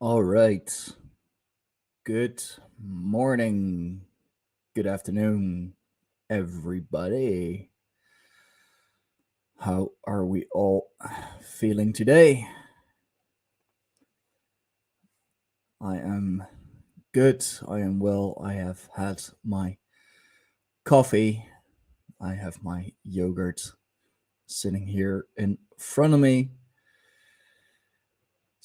All right. Good morning. Good afternoon, everybody. How are we all feeling today? I am good. I am well. I have had my coffee. I have my yogurt sitting here in front of me.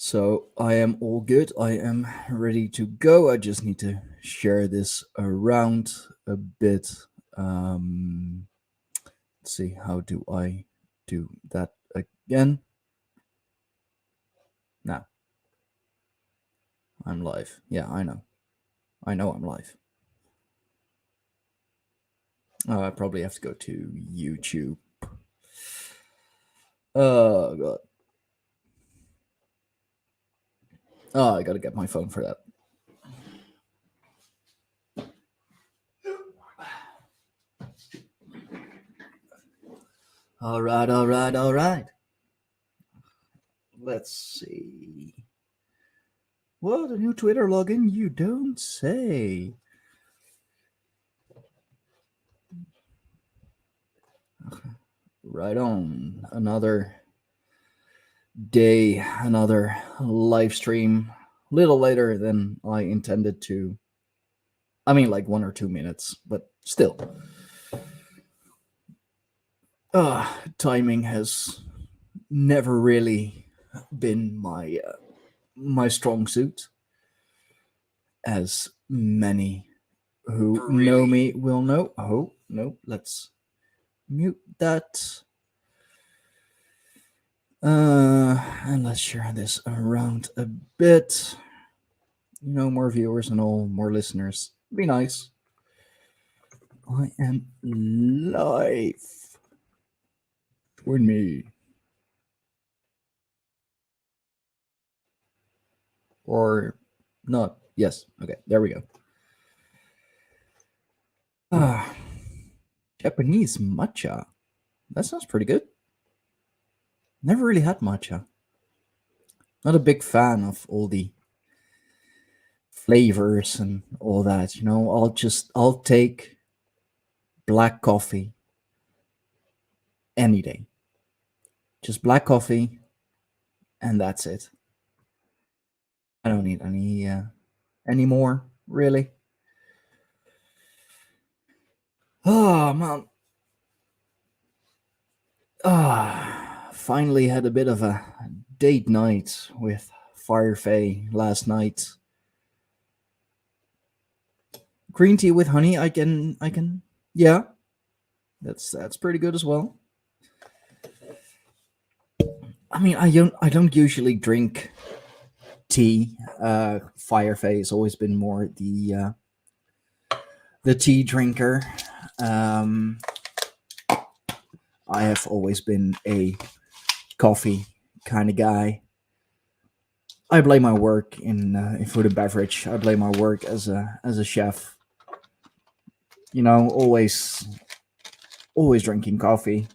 So I am all good. I am ready to go. I just need to share this around a bit. Um, let's see, how do I do that again? Now I'm live. Yeah, I know. I know I'm live. Oh, I probably have to go to YouTube. Oh god. Oh, I gotta get my phone for that. All right, all right, all right. Let's see. What, a new Twitter login? You don't say. Right on. Another day, another live stream. Little later than I intended to. I mean, like 1 or 2 minutes, but still. Timing has never really been my strong suit, as many who know me will know. Oh no, let's mute that. And let's share this around a bit. More viewers and all, more listeners. Be nice. I am live. Join me. Or not. Yes. Okay, there we go. Ah, Japanese matcha. That sounds pretty good. Never really had matcha. Not a big fan of all the flavors and all that. I'll take black coffee any day. Just black coffee, and that's it. I don't need any more, really. Oh man. Finally had a bit of a date night with Firefay last night. Green tea with honey, I can yeah, that's pretty good as well. I mean, I don't usually drink tea. Firefay has always been more the tea drinker. Um, I have always been a coffee kind of guy. I blame my work in food and beverage. I blame my work as a chef. Always drinking coffee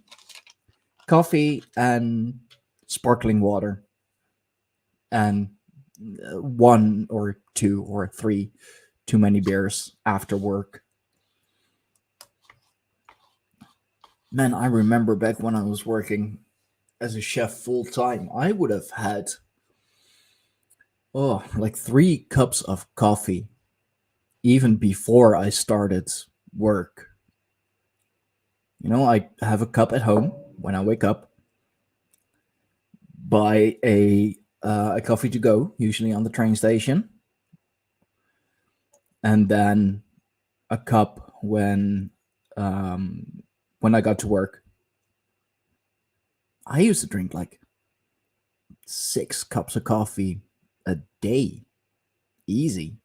and sparkling water, and one or two or three too many beers after work. Man, I remember back when I was working as a chef full time, I would have had like 3 cups of coffee even before I started work. I have a cup at home when I wake up, buy a coffee to go, usually on the train station, and then a cup when I got to work. I used to drink like 6 cups of coffee a day, easy.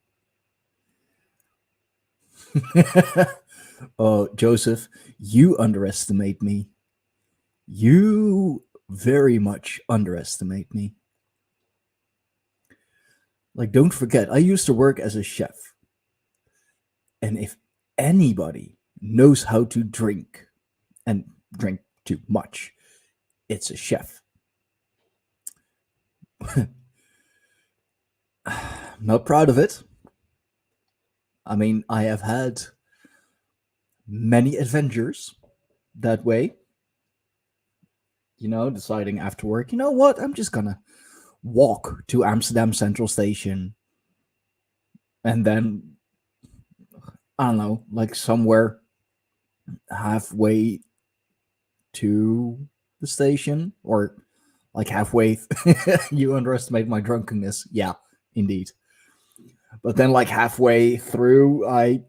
Oh, Joseph, you underestimate me. You very much underestimate me. Like, don't forget, I used to work as a chef. And if anybody knows how to drink and drink too much, it's a chef. Not proud of it. I mean, I have had many adventures that way. Deciding after work, you know what? I'm just gonna walk to Amsterdam Central Station and then, I don't know, like somewhere halfway to the station, or like halfway. You underestimate my drunkenness. Yeah, indeed. But then, like halfway through, I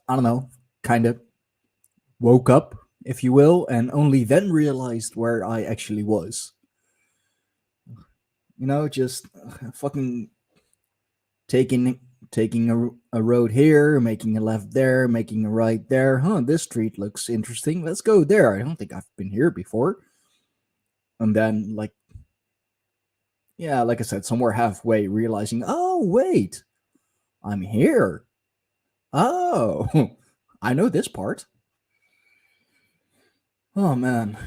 don't know, kind of woke up, if you will, and only then realized where I actually was. Just fucking taking a road here, making a left there, making a right there. Huh, this street looks interesting. Let's go there. I don't think I've been here before. And then, like, yeah, like I said, somewhere halfway realizing, oh, wait, I'm here. Oh, I know this part. Oh, man.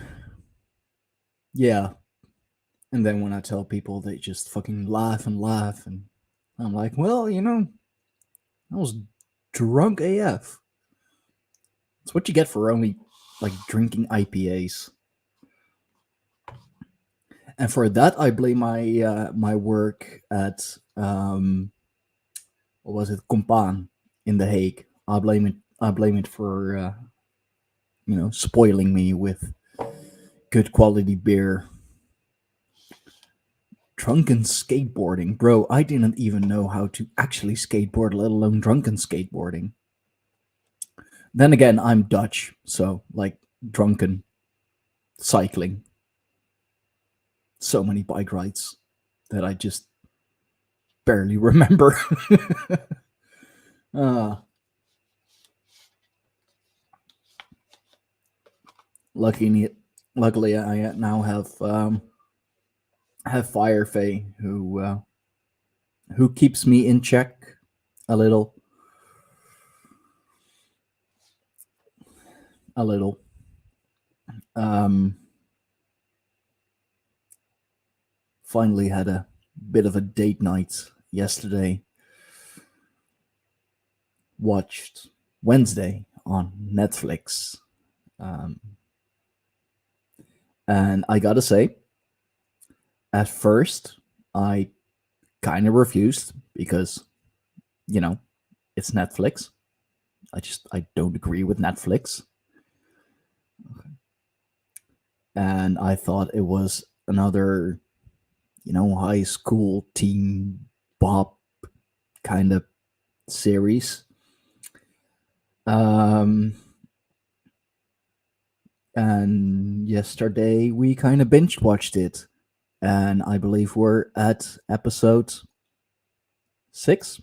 Yeah. And then when I tell people, they just fucking laugh and laugh. And I'm like, well, I was drunk AF. It's what you get for only, like, drinking IPAs. And for that, I blame my work at, what was it, Compaan in The Hague. I blame it. I blame it for spoiling me with good quality beer. Drunken skateboarding, bro. I didn't even know how to actually skateboard, let alone drunken skateboarding. Then again, I'm Dutch, so like drunken cycling. So many bike rides that I just barely remember. uh, luckily, luckily, I now have Firefay who keeps me in check a little, a little. Um, Finally had a bit of a date night yesterday. Watched Wednesday on Netflix. And I gotta say, at first, I kind of refused because, it's Netflix. I don't agree with Netflix. And I thought it was another, high school teen bop kind of series. And yesterday we kind of binge watched it, and I believe we're at episode 6,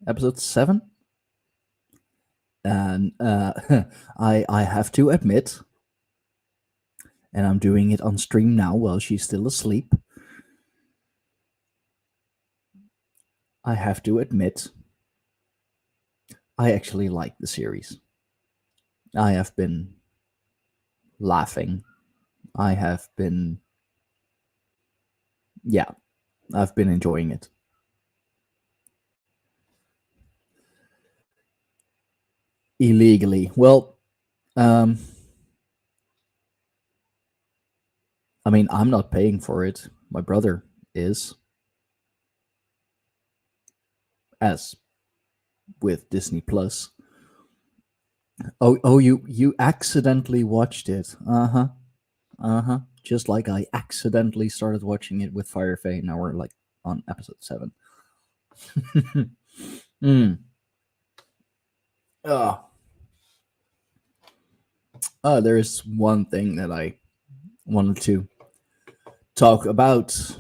episode 7. And I have to admit, and I'm doing it on stream now while she's still asleep. I have to admit, I actually like the series. I have been laughing. I have been, yeah, I've been enjoying it. Illegally. Well, I mean, I'm not paying for it. My brother is, as with Disney Plus. Oh, you accidentally watched it. Just like I accidentally started watching it with Firefay. Now we're like on episode 7. mm. There is one thing that I wanted to talk about.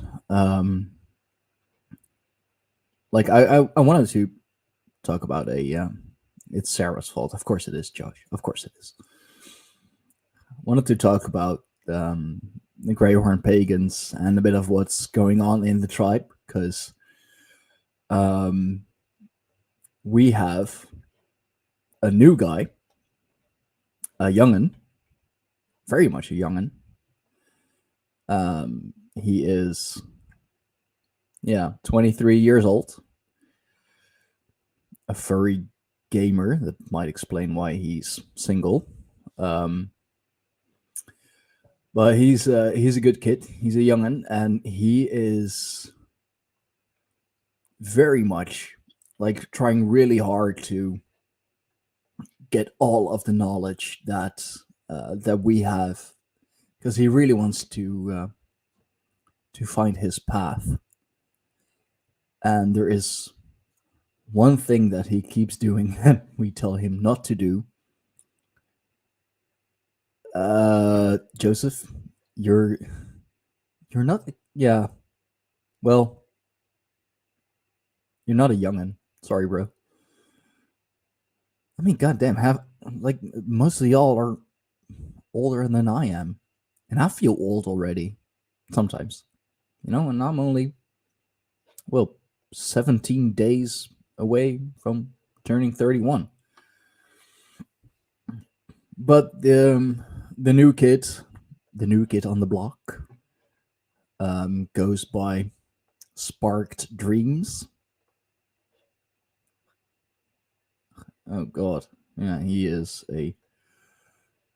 Like I wanted to talk about it's Sarah's fault. Of course it is, Josh. Of course it is. Wanted to talk about the Greyhorn Pagans and a bit of what's going on in the tribe, because we have a new guy, a youngin, very much a youngin. He is Yeah, 23 years old, a furry gamer. That might explain why he's single. Um, but he's a good kid. He's a youngin, and he is very much like trying really hard to get all of the knowledge that we have, because he really wants to find his path. And there is one thing that he keeps doing that we tell him not to do. Joseph, you're not. Yeah, well, you're not a youngin. Sorry, bro. I mean, goddamn, have like most of y'all are older than I am, and I feel old already. Sometimes, and I'm only, well, 17 days away from turning 31. But the new kid, the new kid on the block, goes by Sparked Dreams. Oh god, yeah, he is a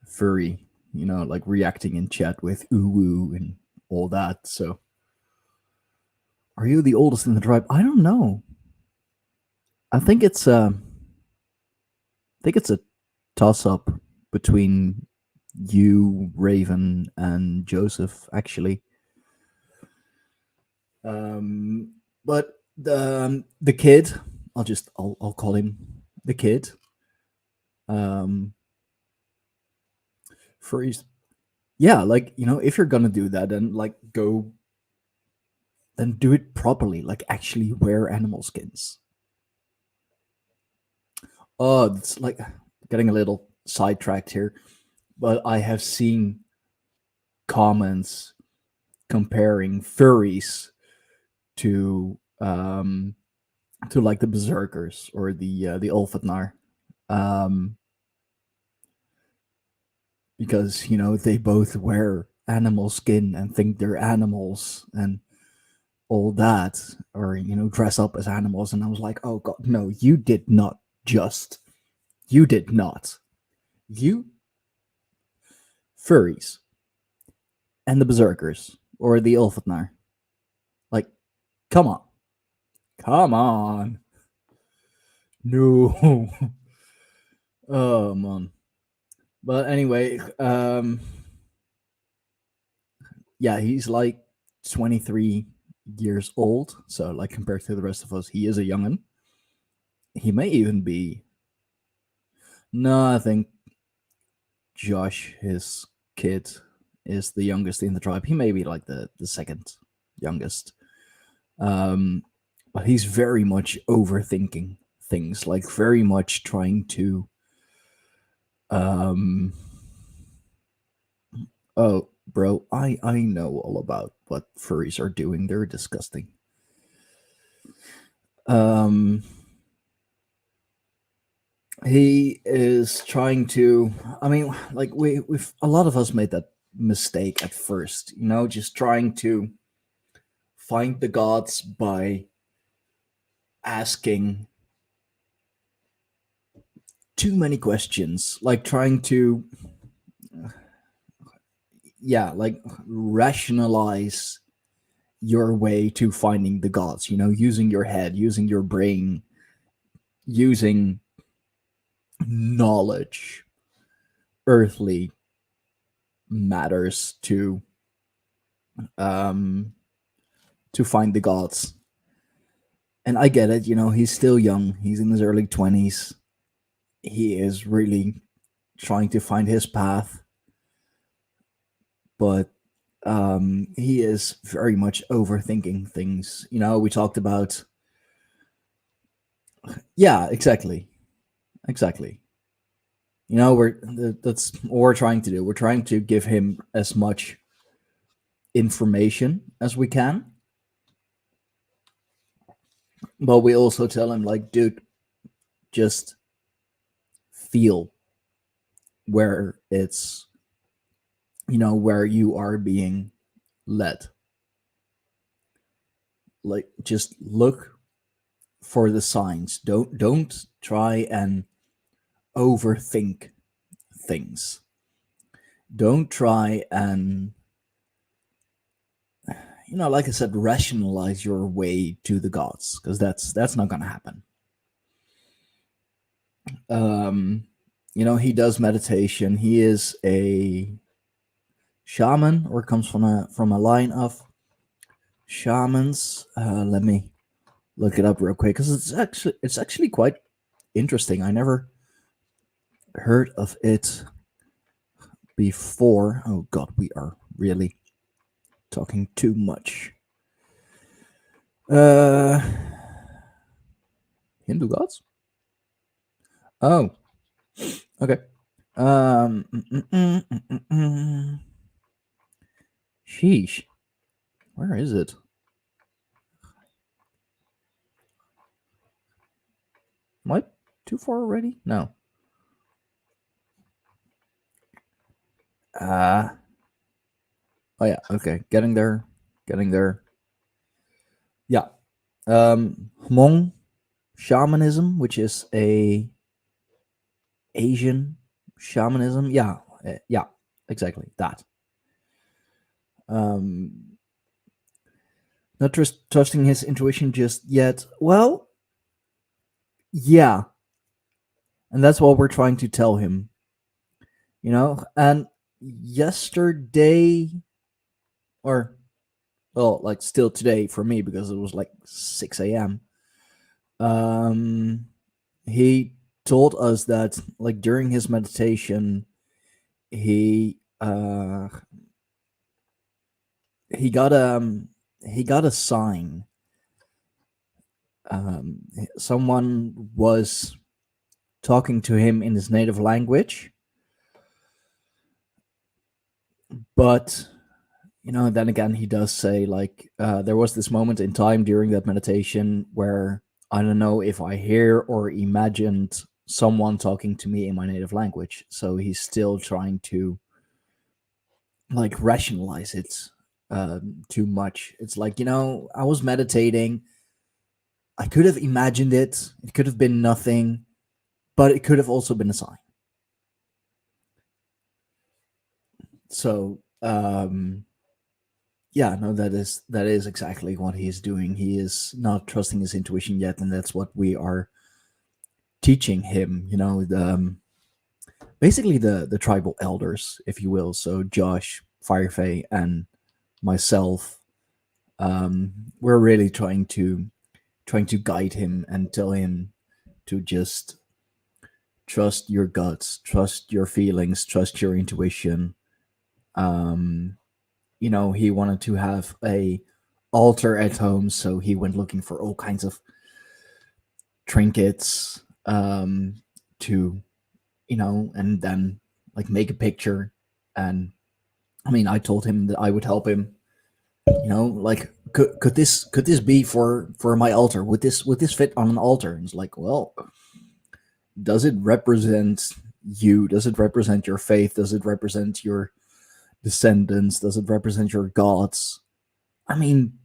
furry, like reacting in chat with ooh woo and all that. So, are you the oldest in the tribe? I don't know. I think it's a toss up between you, Raven, and Joseph, actually. But the kid, I'll call him the kid. Um, Freeze. Yeah, like if you're gonna do that, then like then do it properly. Like actually wear animal skins. Oh, it's like getting a little sidetracked here, but I have seen comments comparing furries to like the berserkers or the Ulfatnar, um, because they both wear animal skin and think they're animals and all that, or dress up as animals. And I was like, oh god, no, you did not. You did not. You furries and the berserkers or the Ulfatnar, like, come on, come on, no. Oh man. But anyway, yeah, he's like 23 years old. So, like, compared to the rest of us, he is a youngin. He may even be. No, I think Josh, his kid, is the youngest in the tribe. He may be like the second youngest. Um, but he's very much overthinking things, like, very much trying to. Um, oh, bro, I know all about what furries are doing. They're disgusting. Um, he is trying to. I mean, like we've a lot of us made that mistake at first. Just trying to find the gods by asking too many questions, like trying to, yeah, like rationalize your way to finding the gods. Using your head, using your brain, using knowledge, earthly matters um to find the gods. And I get it, he's still young. He's in his early 20s. He is really trying to find his path, but he is very much overthinking things. We talked about. Yeah, exactly. Exactly. That's what we're trying to do. We're trying to give him as much information as we can, but we also tell him, like, dude, just feel where it's, where you are being led. like just look for the signs. Don't try and overthink things. Don't try and, like I said, rationalize your way to the gods, because that's not gonna happen. He does meditation. He is a shaman, or comes from a line of shamans. Let me look it up real quick, because it's actually quite interesting. I never heard of it before. Oh God, we are really talking too much. Hindu gods? Oh, okay. Sheesh. Where is it? Am I too far already? No. Oh yeah, okay. Getting there. Yeah. Hmong shamanism, which is a Asian shamanism. Yeah. Yeah, exactly. That. Not trusting his intuition just yet. Well, yeah. And that's what we're trying to tell him. And yesterday, or, well, like still today for me, because it was like 6 a.m. He told us that, like, during his meditation, he he got a sign. Someone was talking to him in his native language, but then again, he does say, like, there was this moment in time during that meditation where I don't know if I hear or imagined someone talking to me in my native language. So he's still trying to, like, rationalize it too much. It's like, I was meditating. I could have imagined it. It could have been nothing, but it could have also been a sign. So, yeah, no, that is exactly what he's doing. He is not trusting his intuition yet, and that's what we are teaching him. Basically the tribal elders, if you will. So Josh, Firefay, and myself, we're really trying to guide him and tell him to just trust your guts, trust your feelings, trust your intuition. He wanted to have a altar at home, so he went looking for all kinds of trinkets, to, and then, like, make a picture. And I mean, I told him that I would help him. Like, could this be for my altar? Would this fit on an altar? And it's like, well, does it represent you? Does it represent your faith? Does it represent your descendants? Does it represent your gods? I mean,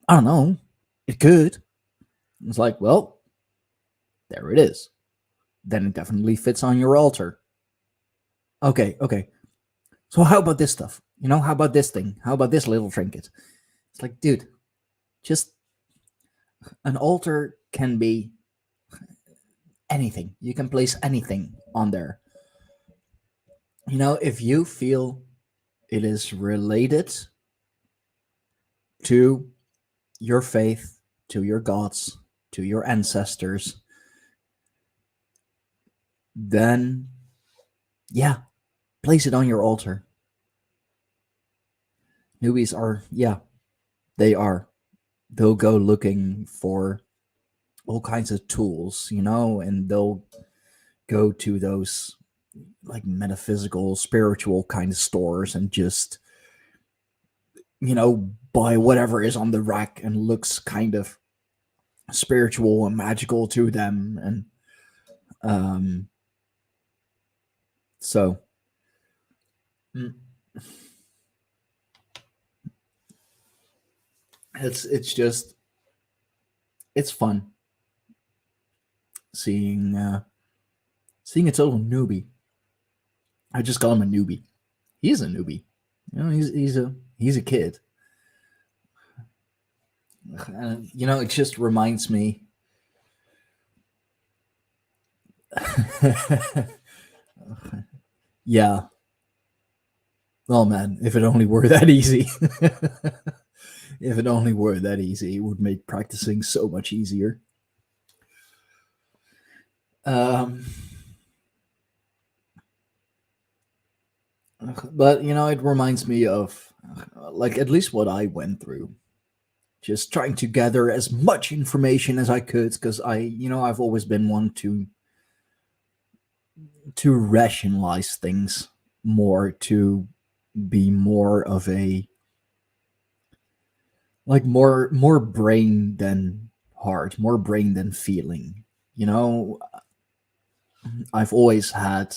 I don't know. It could. It's like, well, there it is. Then it definitely fits on your altar. Okay. So how about this stuff? How about this thing? How about this little trinket? It's like, dude, just an altar can be anything. You can place anything on there. If you feel it is related to your faith, to your gods, to your ancestors, then yeah, place it on your altar. Newbies are, yeah, they are. They'll go looking for all kinds of tools, and they'll go to those, like, metaphysical, spiritual kind of stores and just, buy whatever is on the rack and looks kind of spiritual and magical to them. And so It's just it's fun seeing seeing a total newbie. I just call him a newbie. He's a newbie. You know, he's a kid. And you know, it just reminds me. Yeah. Oh man, if it only were that easy. If it only were that easy, it would make practicing so much easier. Um, but you know, it reminds me of like at least what I went through. Just trying to gather as much information as I could, because I've always been one to rationalize things more, to be more of a like more brain than heart, more brain than feeling. You know, I've always had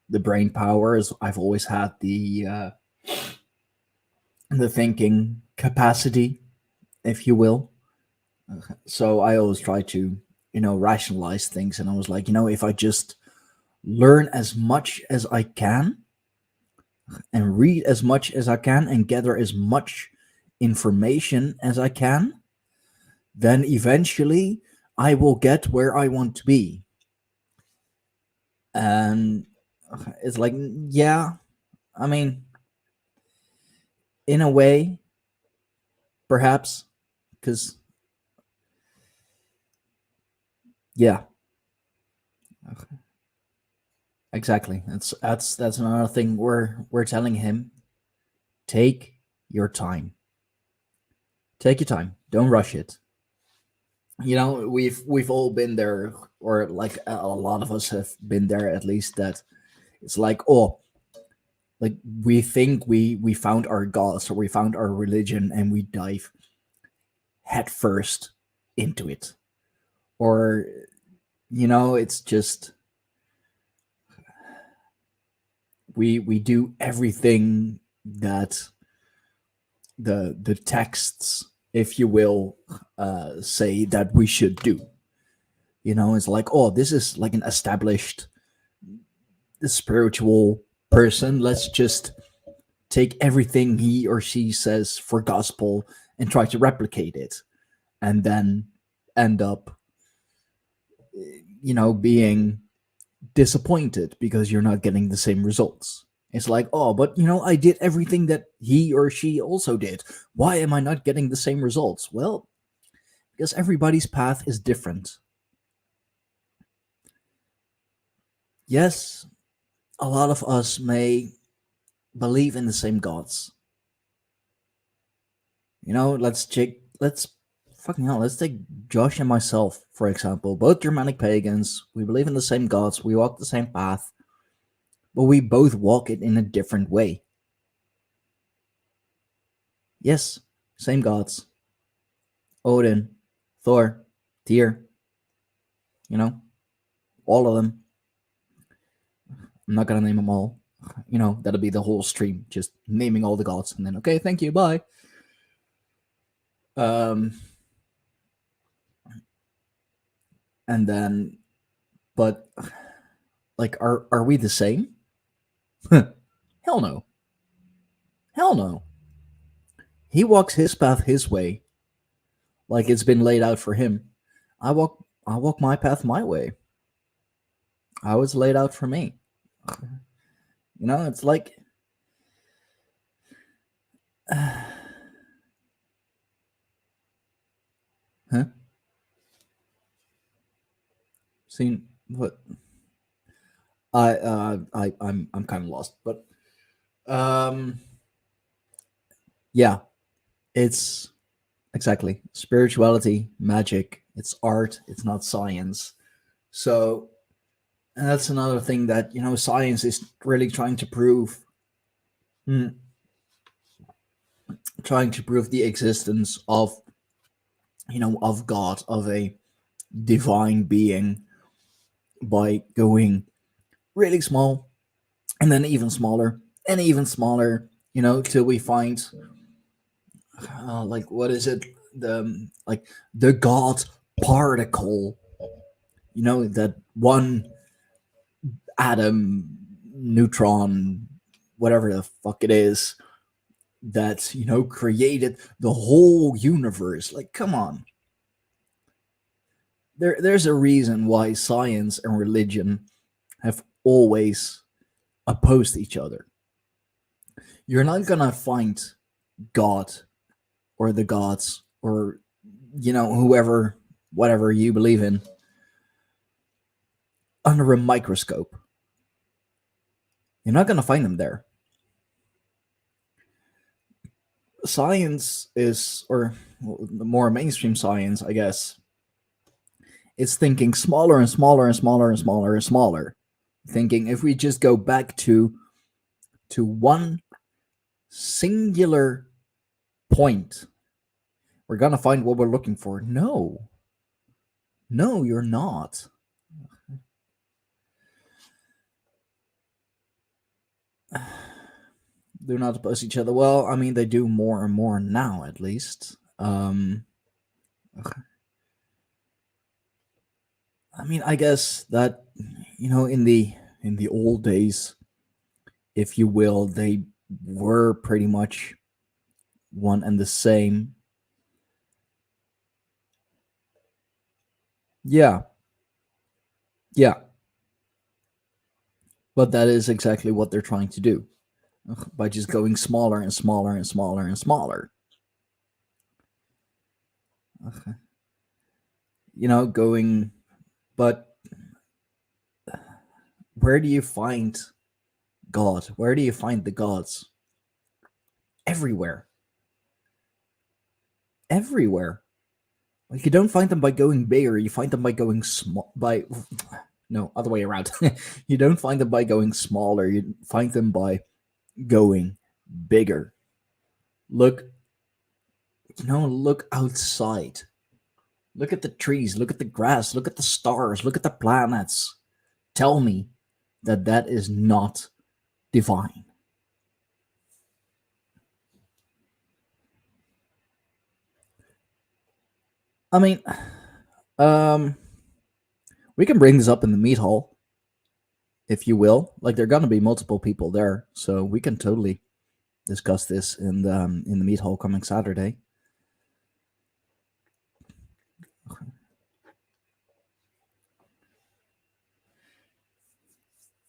the brain powers. I've always had the thinking capacity, if you will. So I always try to, rationalize things. And I was like, if I just learn as much as I can and read as much as I can and gather as much information as I can, then eventually I will get where I want to be. And it's like, yeah, I mean, in a way, perhaps, because, yeah, exactly. That's another thing we're telling him. Take your time. Take your time. Don't rush it. We've all been there, or like a lot of us have been there at least. That it's like, oh, like we think we found our gods or we found our religion, and we dive head first into it, or it's just we do everything that the texts, if you will, say that we should do. It's like, oh, this is like an established spiritual person. Let's just take everything he or she says for gospel and try to replicate it, and then end up, being disappointed because you're not getting the same results. It's like, oh, but I did everything that he or she also did. Why am I not getting the same results? Well, because everybody's path is different. Yes, a lot of us may believe in the same gods. Let's fucking hell, let's take Josh and myself, for example. Both Germanic pagans. We believe in the same gods. We walk the same path. But we both walk it in a different way. Yes, same gods. Odin, Thor, Tyr, all of them. I'm not gonna name them all. That'll be the whole stream, just naming all the gods, and then okay, thank you, bye. And then, but like, are we the same? Hell no. Hell no. He walks his path his way, like it's been laid out for him. I walk my path my way. I was laid out for me. It's like, huh? Seen what? I'm kind of lost, but yeah, it's exactly spirituality, magic. It's art. It's not science. So, and that's another thing that science is really trying to prove. Trying to prove the existence of of God, of a divine being, by going really small, and then even smaller, and even smaller, till we find like what is it? The God particle. You know, that one atom, neutron, whatever the fuck it is, that created the whole universe. Like, come on. There's a reason why science and religion have always opposed each other. You're not gonna find God or the gods or whoever, whatever you believe in, under a microscope. You're not gonna find them there. Science is, or the more mainstream science, I guess, is thinking smaller and smaller and smaller and smaller and smaller. Thinking if we just go back to one singular point, we're gonna find what we're looking for. No, you're not. Do not oppose each other. Well, I mean, they do more and more now, at least. I mean, I guess that in the old days, if you will, they were pretty much one and the same. Yeah. But that is exactly what they're trying to do by just going smaller and smaller and smaller and smaller. Going, but where do you find God? Where do you find the gods? Everywhere. Like, you don't find them by going bigger, you find them by going small. No, other way around. You don't find them by going smaller, you find them by going bigger. Look outside. Look at the trees, look at the grass, look at the stars, look at the planets. Tell me that is not divine. I mean, we can bring this up in the meat hall, if you will. Like, there are gonna be multiple people there, so we can totally discuss this in the meat hall coming Saturday.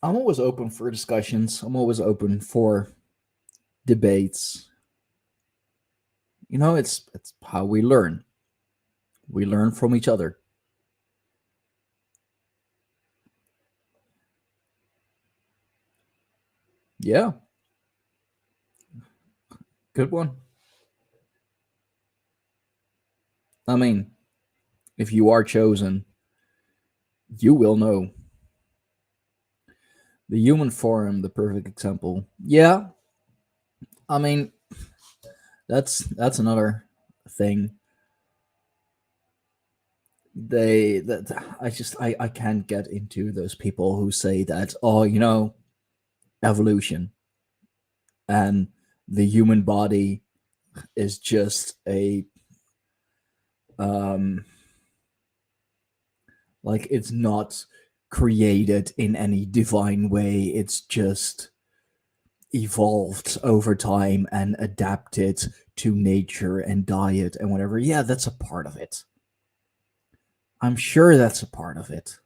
I'm always open for discussions. I'm always open for debates. It's how we learn. We learn from each other. Yeah. Good one. I mean, if you are chosen, you will know. The human form, the perfect example. Yeah. I mean, that's another thing. I can't get into those people who say that, evolution and the human body is just a like, it's not created in any divine way, it's just evolved over time and adapted to nature and diet and whatever. Yeah, that's a part of it. I'm sure that's a part of it.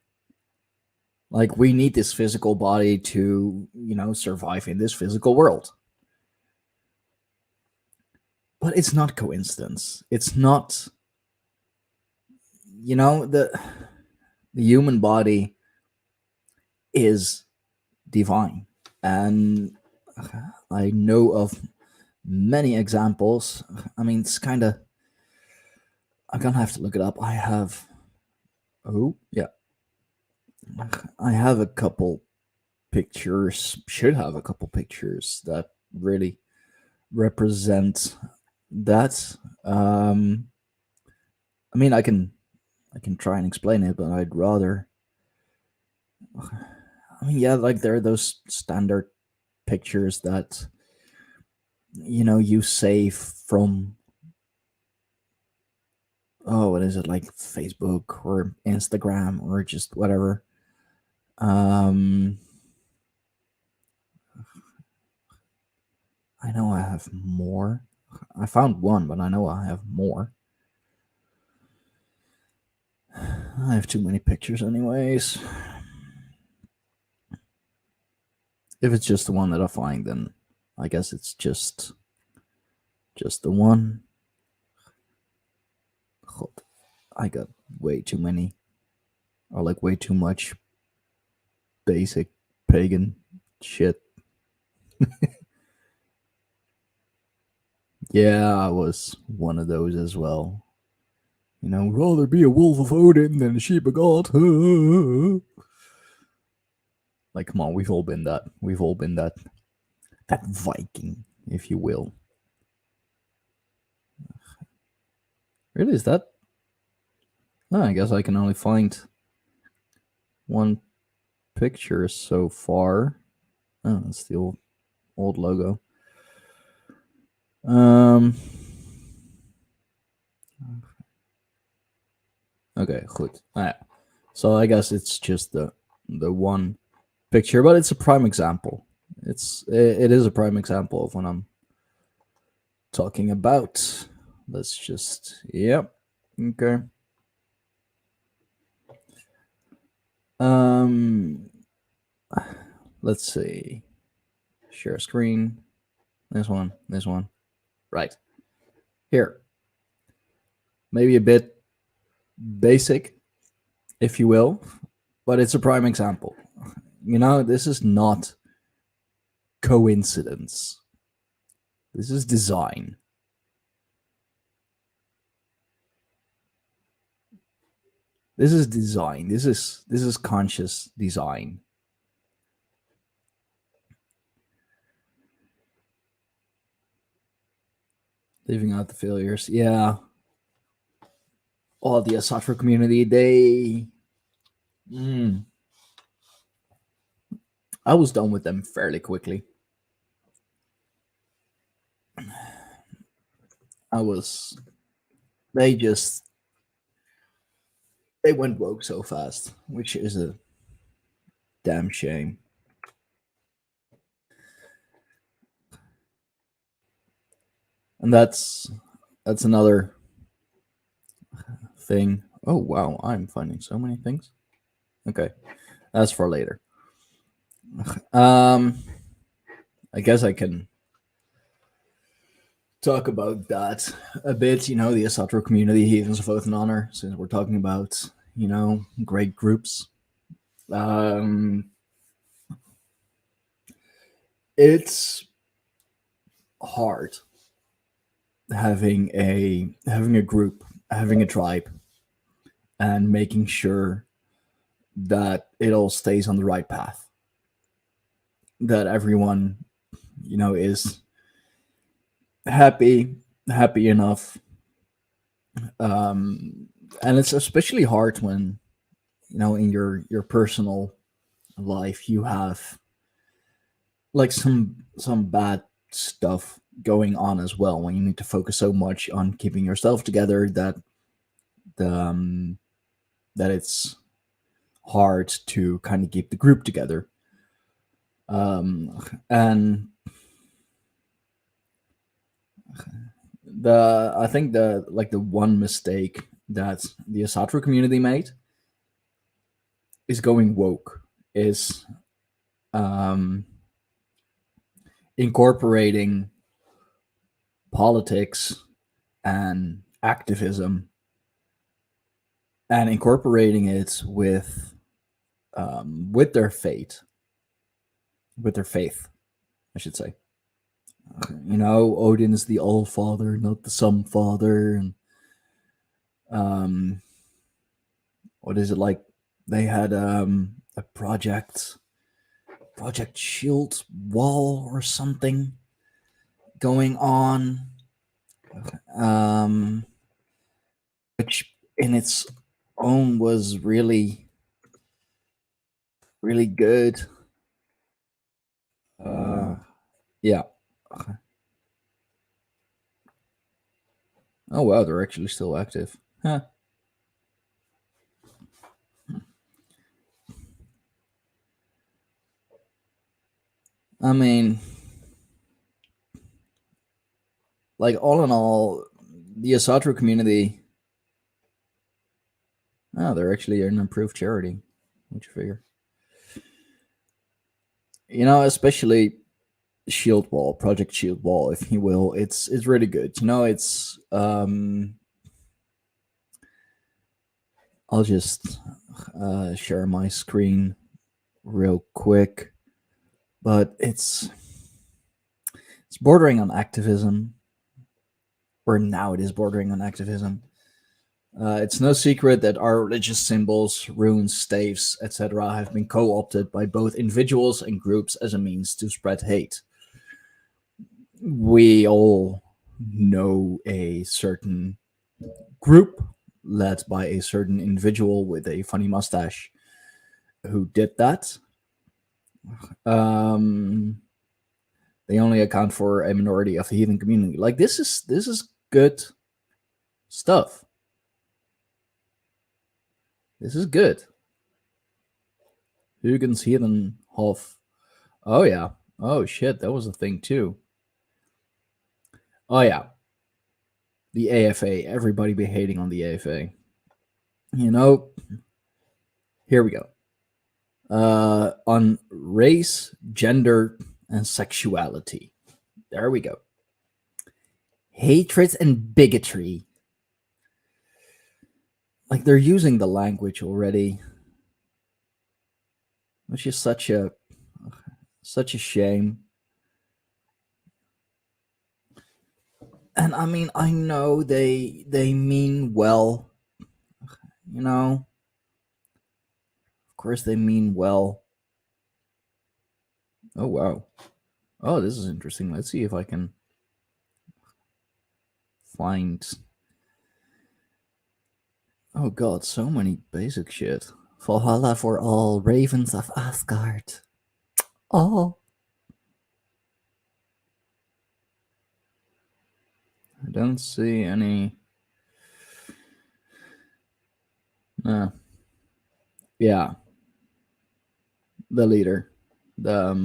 Like, we need this physical body to, survive in this physical world. But it's not coincidence. It's not, the human body is divine. And I know of many examples. I mean, it's kind of, I'm gonna have to look it up. I have a couple pictures, should have a couple pictures that really represent that. I mean, I can try and explain it, but I'd rather, I mean, yeah, like, there are those standard pictures that you save from oh, what is it, like Facebook or Instagram or just whatever. Um, I know I have more. I found one, but I know I have more. I have too many pictures, anyways. If it's just the one that I find, then I guess it's just the one. I got way too many, or like way too much basic pagan shit. Yeah, I was one of those as well. You know, rather be a wolf of Odin than a sheep of God. Like, come on, we've all been that. We've all been that Viking, if you will. Really, is that? Oh, I guess I can only find one picture so far. Oh, that's the old logo. Okay, goed. Alright. So I guess it's just the one picture, but it's a prime example. It is a prime example of what I'm talking about. Let's just, yep. Okay. Let's see. Share screen. This one. Right. Here. Maybe a bit basic, if you will, but it's a prime example. You know, this is not coincidence. This is design. This is design. This is conscious design. Leaving out the failures. Yeah. Oh, the Asatra community, they I was done with them fairly quickly. They went woke so fast, which is a damn shame. And that's another thing. Oh wow, I'm finding so many things. Okay, that's for later. I guess I can talk about that a bit. You know, the Asatra community, Heathens of Oath and Honor, since we're talking about, you know, great groups. It's hard having a group, having a tribe, and making sure that it all stays on the right path, that everyone, you know, is happy enough. And it's especially hard when, you know, in your personal life you have like some bad stuff going on as well, when you need to focus so much on keeping yourself together that that it's hard to kind of keep the group together. And I think the one mistake that the Asatra community made is going woke, is incorporating politics and activism and incorporating it with their faith, I should say. You know, Odin's the All Father, not the Some Father, and what is it, like they had a project Shield Wall or something going on, which in its own was really good. Yeah. Oh wow, they're actually still active. Huh. I mean, like all in all, the Asatru community, they're actually an improved charity. What you figure? Especially Shield Wall, Project Shield Wall, if you will. It's really good. It's I'll just share my screen real quick, but it's bordering on activism, or now it is bordering on activism. It's no secret that our religious symbols, runes, staves, etc., have been co opted by both individuals and groups as a means to spread hate. We all know a certain group led by a certain individual with a funny mustache who did that. They only account for a minority of the heathen community. Like, this is good stuff. This is good. Huygens Heathen Hof. Oh yeah. Oh shit, that was a thing too. Oh yeah. The AFA. Everybody be hating on the AFA. Here we go. On race, gender, and sexuality. There we go. Hatred and bigotry. Like, they're using the language already, which is such a shame. And I mean, I know they mean well. Of course they mean well. Oh wow. Oh, this is interesting. Let's see if I can find. Oh god, so many basic shit. Valhalla for all, ravens of Asgard. Oh. I don't see any. Yeah. The leader. But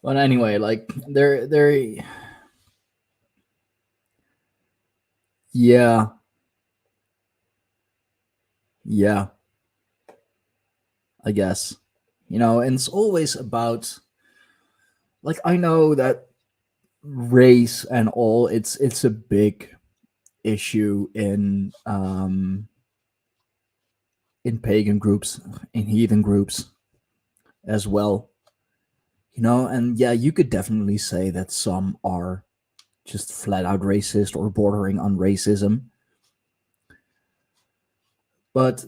anyway, like they're yeah. Yeah. I guess. And it's always about, like, I know that race and all, it's a big issue in pagan groups, in heathen groups as well. And yeah, you could definitely say that some are just flat out racist or bordering on racism. But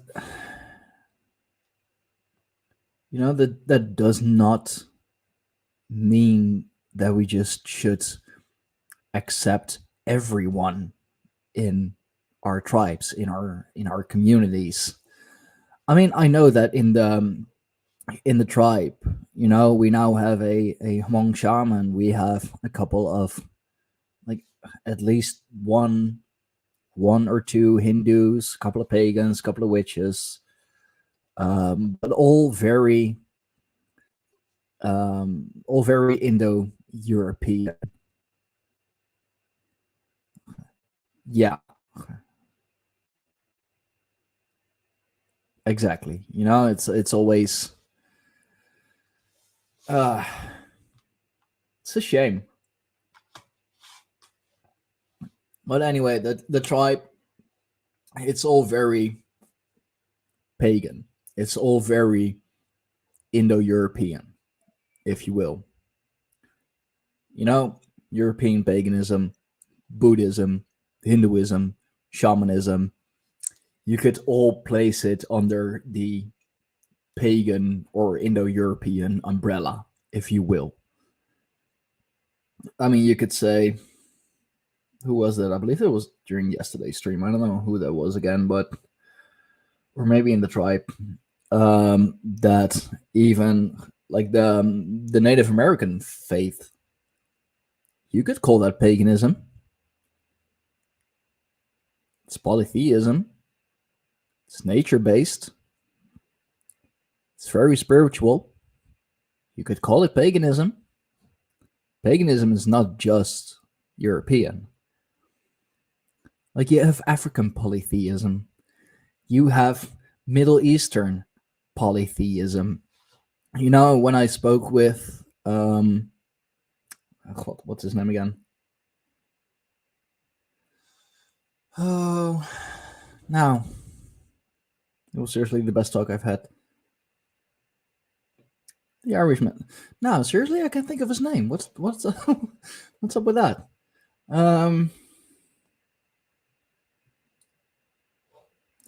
that does not mean that we just should accept everyone in our tribes, in our communities. I mean, I know that in the tribe, we now have a Hmong shaman. We have a couple of, like, at least one or two Hindus, a couple of pagans, a couple of witches, but all very Indo-European. Yeah, exactly. It's always it's a shame. But anyway, the tribe, it's all very pagan. It's all very Indo-European, if you will. European paganism, Buddhism, Hinduism, shamanism, you could all place it under the pagan or Indo-European umbrella, if you will. I mean, you could say, who was that? I believe it was during yesterday's stream. I don't know who that was again, or maybe in the tribe, that even like the Native American faith, you could call that paganism. It's polytheism. It's nature based. It's very spiritual. You could call it paganism. Paganism is not just European. Like, you have African polytheism, you have Middle Eastern polytheism. You know, when I spoke with what's his name again? Oh, now it was seriously the best talk I've had. The Irishman. No, seriously, I can't think of his name. What's what's up with that?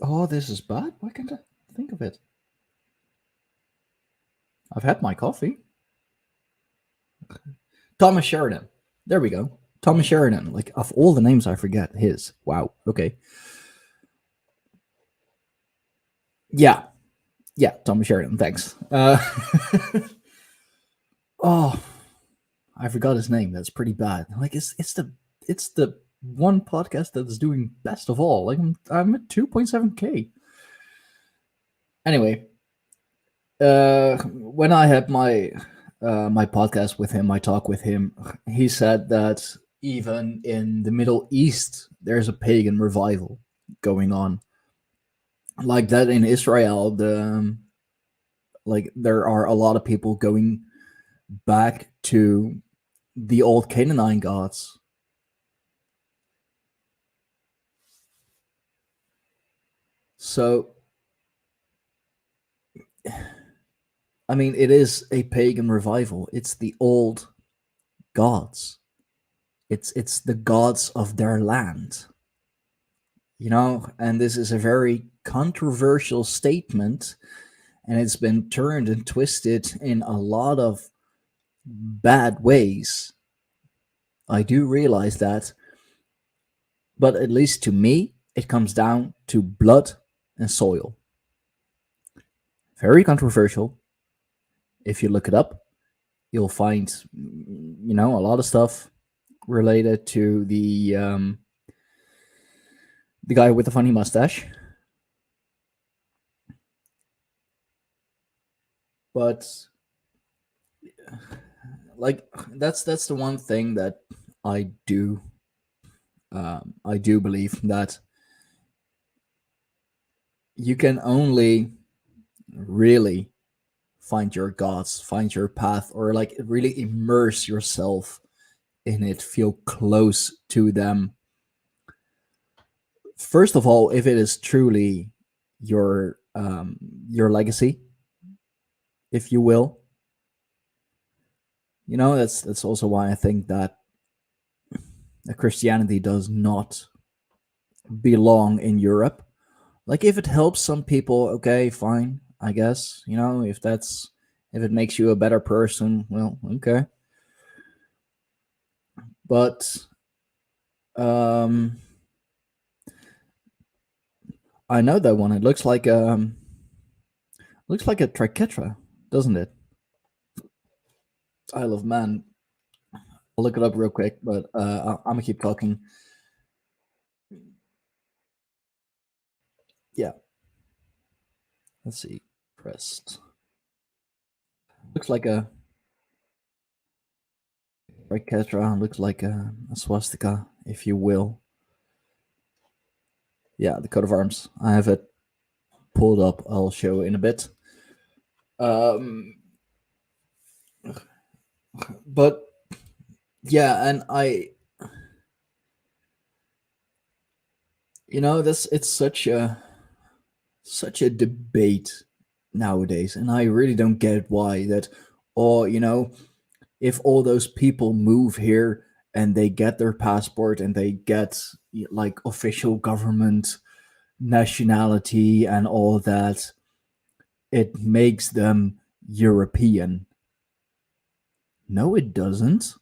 Oh, this is bad. Why can't I think of it? I've had my coffee. Thomas Sheridan. There we go. Thomas Sheridan. Like, of all the names, I forget his. Wow. Okay. Yeah. Yeah, Thomas Sheridan. Thanks. Oh, I forgot his name. That's pretty bad. Like, it's the one podcast that is doing best of all. Like, I'm at 2.7K. Anyway, when I had my my podcast with him, my talk with him, he said that even in the Middle East, there's a pagan revival going on. Like that in Israel, like there are a lot of people going back to the old Canaanite gods. So, I mean, it is a pagan revival. It's the old gods. It's the gods of their land. You know, and this is a very controversial statement, and it's been turned and twisted in a lot of bad ways. I do realize that, but at least to me, it comes down to blood and soil. Very controversial. If you look it up, you'll find, you know, a lot of stuff related to the guy with the funny mustache. But like, that's the one thing that I do believe, that you can only really find your gods, find your path, or like really immerse yourself in it, feel close to them. First of all, if it is truly your legacy, if you will. You know, that's also why I think that Christianity does not belong in Europe. Like, if it helps some people, okay, fine, I guess. You know, if it makes you a better person, well, okay. But I know that one. It looks like a triquetra, doesn't it? Isle of Man. I'll look it up real quick, but I'm gonna keep talking. Yeah. Let's see. Pressed. Looks like a triquetra. Looks like a swastika, if you will. Yeah, the coat of arms. I have it pulled up. I'll show in a bit. But yeah, and you know, it's such a debate nowadays, and I really don't get why that. Or, you know, if all those people move here and they get their passport and they get like official government nationality and all that, it makes them European. No, it doesn't.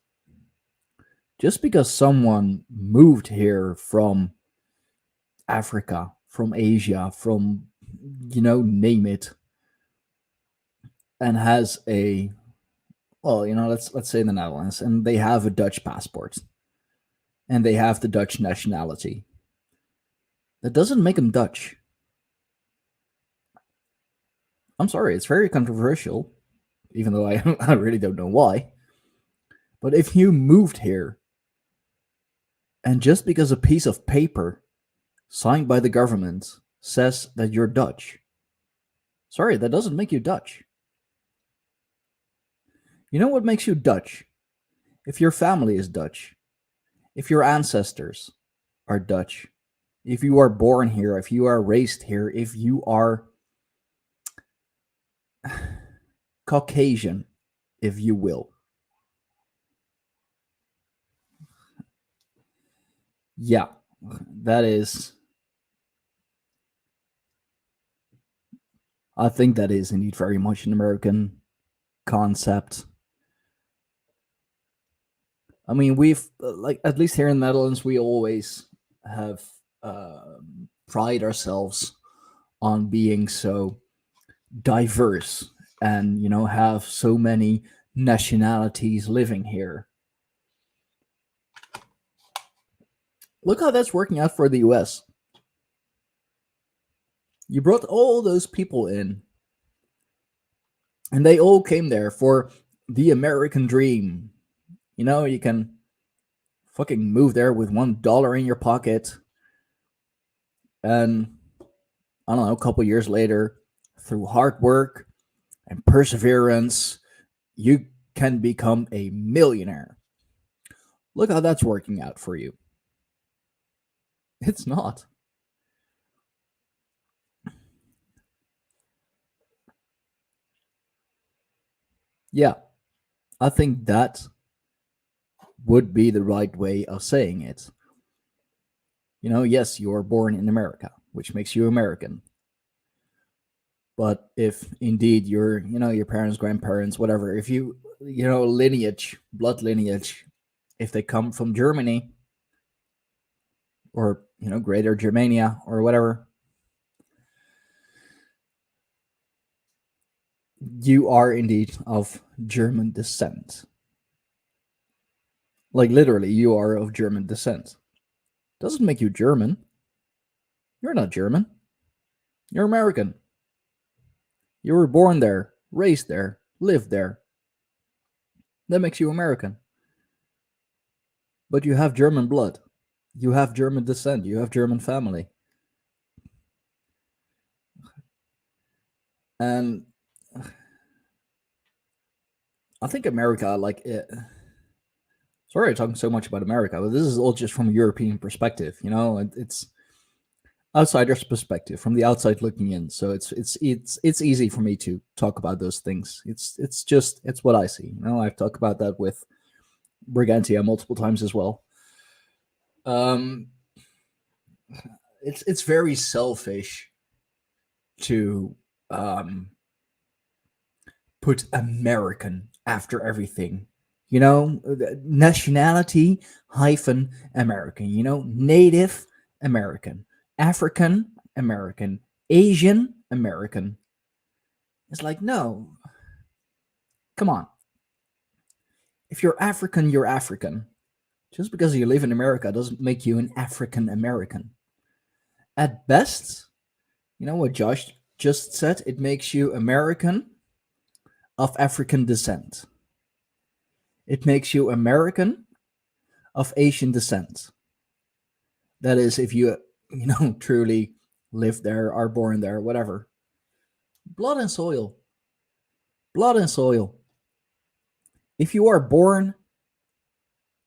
Just because someone moved here from Africa, from Asia, from, you know, name it, and has a, well, you know, let's say the Netherlands, and they have a Dutch passport and they have the Dutch nationality. That doesn't make them Dutch. I'm sorry, it's very controversial, even though I, I really don't know why. But if you moved here, and just because a piece of paper signed by the government says that you're Dutch, sorry, that doesn't make you Dutch. You know what makes you Dutch? If your family is Dutch, if your ancestors are Dutch, if you are born here, if you are raised here, if you are Caucasian, if you will. Yeah, that is. I think that is indeed very much an American concept. I mean, we've, like, at least here in the Netherlands, we always have pride ourselves on being so diverse and, you know, have so many nationalities living here. Look how that's working out for the US. You brought all those people in, and they all came there for the American dream. You know, you can fucking move there with $1 in your pocket, and I don't know, a couple years later, through hard work and perseverance, you can become a millionaire. Look how that's working out for you. It's not. Yeah, I think that would be the right way of saying it. You know, yes, you are born in America, which makes you American. But if indeed your, you know, your parents, grandparents, whatever, if you, you know, lineage, blood lineage, if they come from Germany or, you know, Greater Germania or whatever, you are indeed of German descent. Like, literally, you are of German descent. Doesn't make you German. You're not German. You're American. You were born there, raised there, lived there. That makes you American. But you have German blood. You have German descent. You have German family. And I think America, like, sorry I'm talking so much about America, but this is all just from a European perspective. You know, it's outsider's perspective, from the outside looking in. So it's easy for me to talk about those things. It's what I see. You know, I've talked about that with Brigantia multiple times as well. Um, it's very selfish to put American after everything. You know, nationality hyphen American. You know, Native American, African American, Asian American. It's like, no, come on. If you're African, you're African. Just because you live in America doesn't make you an African American. At best, you know what Josh just said? It makes you American of African descent. It makes you American of Asian descent. That is, if you, you know, truly live there, are born there, whatever. Blood and soil. Blood and soil. If you are born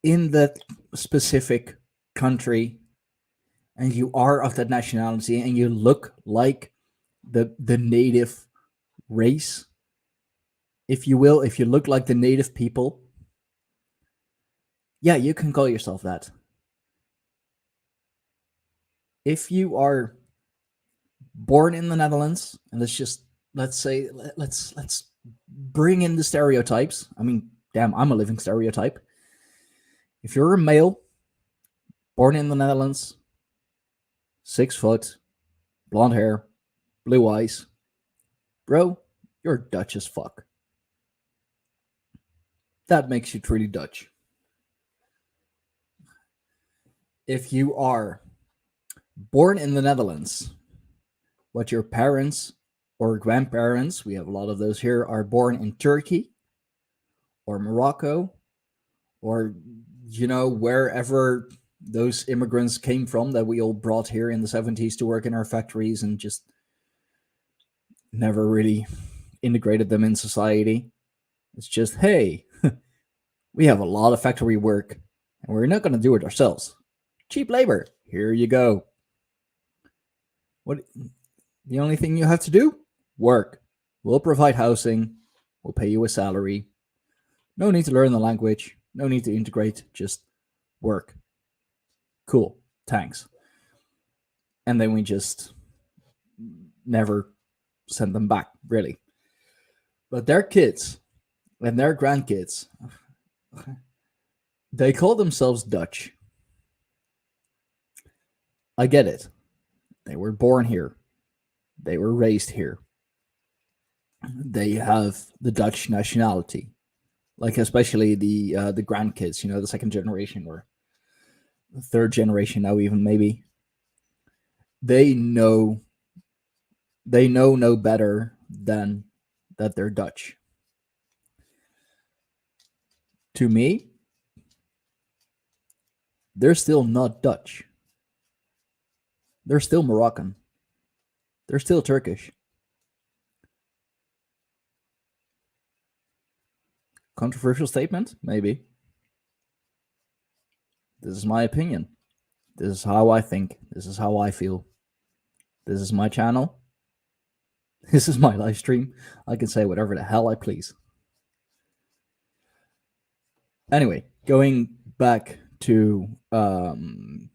in that specific country and you are of that nationality and you look like the native race, if you will, if you look like the native people, yeah, you can call yourself that. If you are born in the Netherlands, and let's bring in the stereotypes. I mean, damn, I'm a living stereotype. If you're a male, born in the Netherlands, 6 foot, blonde hair, blue eyes, bro, you're Dutch as fuck. That makes you truly Dutch. If you are born in the Netherlands, what your parents or grandparents, we have a lot of those here, are born in Turkey or Morocco or, wherever those immigrants came from that we all brought here in the 70s to work in our factories and just never really integrated them in society. It's just, hey, we have a lot of factory work and we're not going to do it ourselves. Cheap labor. Here you go. What? The only thing you have to do? Work. We'll provide housing. We'll pay you a salary. No need to learn the language. No need to integrate. Just work. Cool. Thanks. And then we just never send them back, really. But their kids and their grandkids, they call themselves Dutch. I get it. They were born here. They were raised here. They have the Dutch nationality, like especially the grandkids. The second generation or the third generation now, even maybe. They know no better than that they're Dutch. To me, they're still not Dutch. They're still Moroccan. They're still Turkish. Controversial statement? Maybe. This is my opinion. This is how I think. This is how I feel. This is my channel. This is my live stream. I can say whatever the hell I please. Anyway, going back to the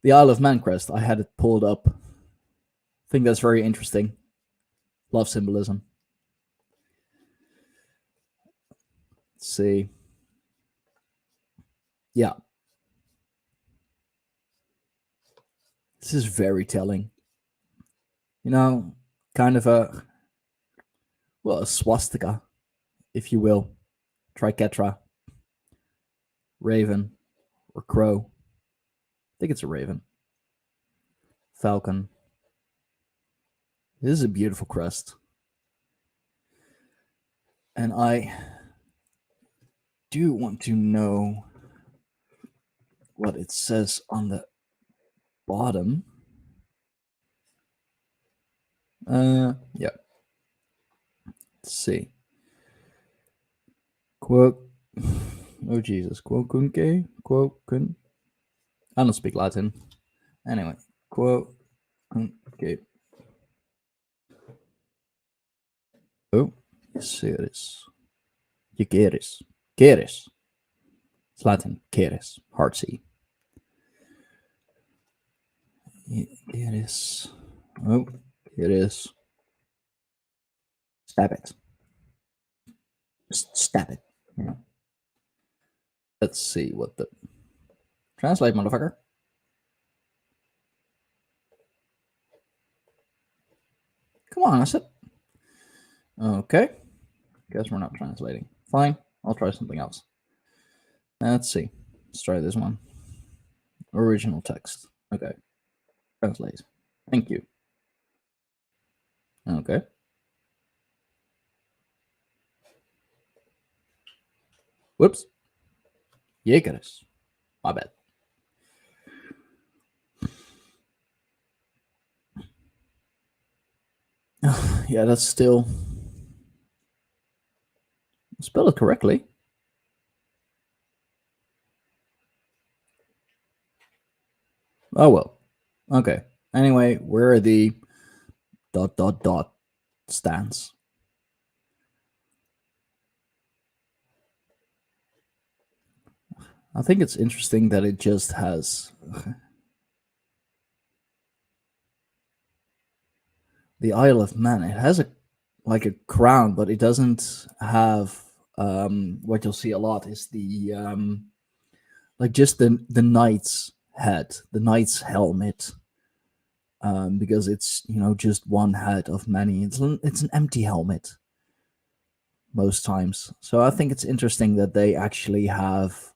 Isle of Man crest, I had it pulled up. I think that's very interesting. Love symbolism. Let's see. Yeah. This is very telling. Kind of a swastika, if you will. Triquetra. Raven. Or crow. I think it's a raven. Falcon. This is a beautiful crest. And I do want to know what it says on the bottom. Yeah. Let's see. Quote. Oh Jesus. Quote kunke. Quote kun. I don't speak Latin. Anyway. Quote kunke. Oh. Ceres. You quieres. Quieres. It's Latin. Quieres. Hard C. Quieres. Oh. It is. Stab it. Just stab it. Yeah. Let's see what the... Translate, motherfucker. Come on, I said. Okay. Guess we're not translating. Fine. I'll try something else. Let's see. Let's try this one. Original text. Okay. Translate. Thank you. Okay. Whoops. Jägeres. My bad. Yeah, that's still... Spell it correctly. Oh, well. Okay. Anyway, where are the ... stands? I think it's interesting that it just has... the Isle of Man. It has a crown, but it doesn't have... what you'll see a lot is the... just the knight's head, the knight's helmet. Because it's, just one head of many. It's an empty helmet most times. So I think it's interesting that they actually have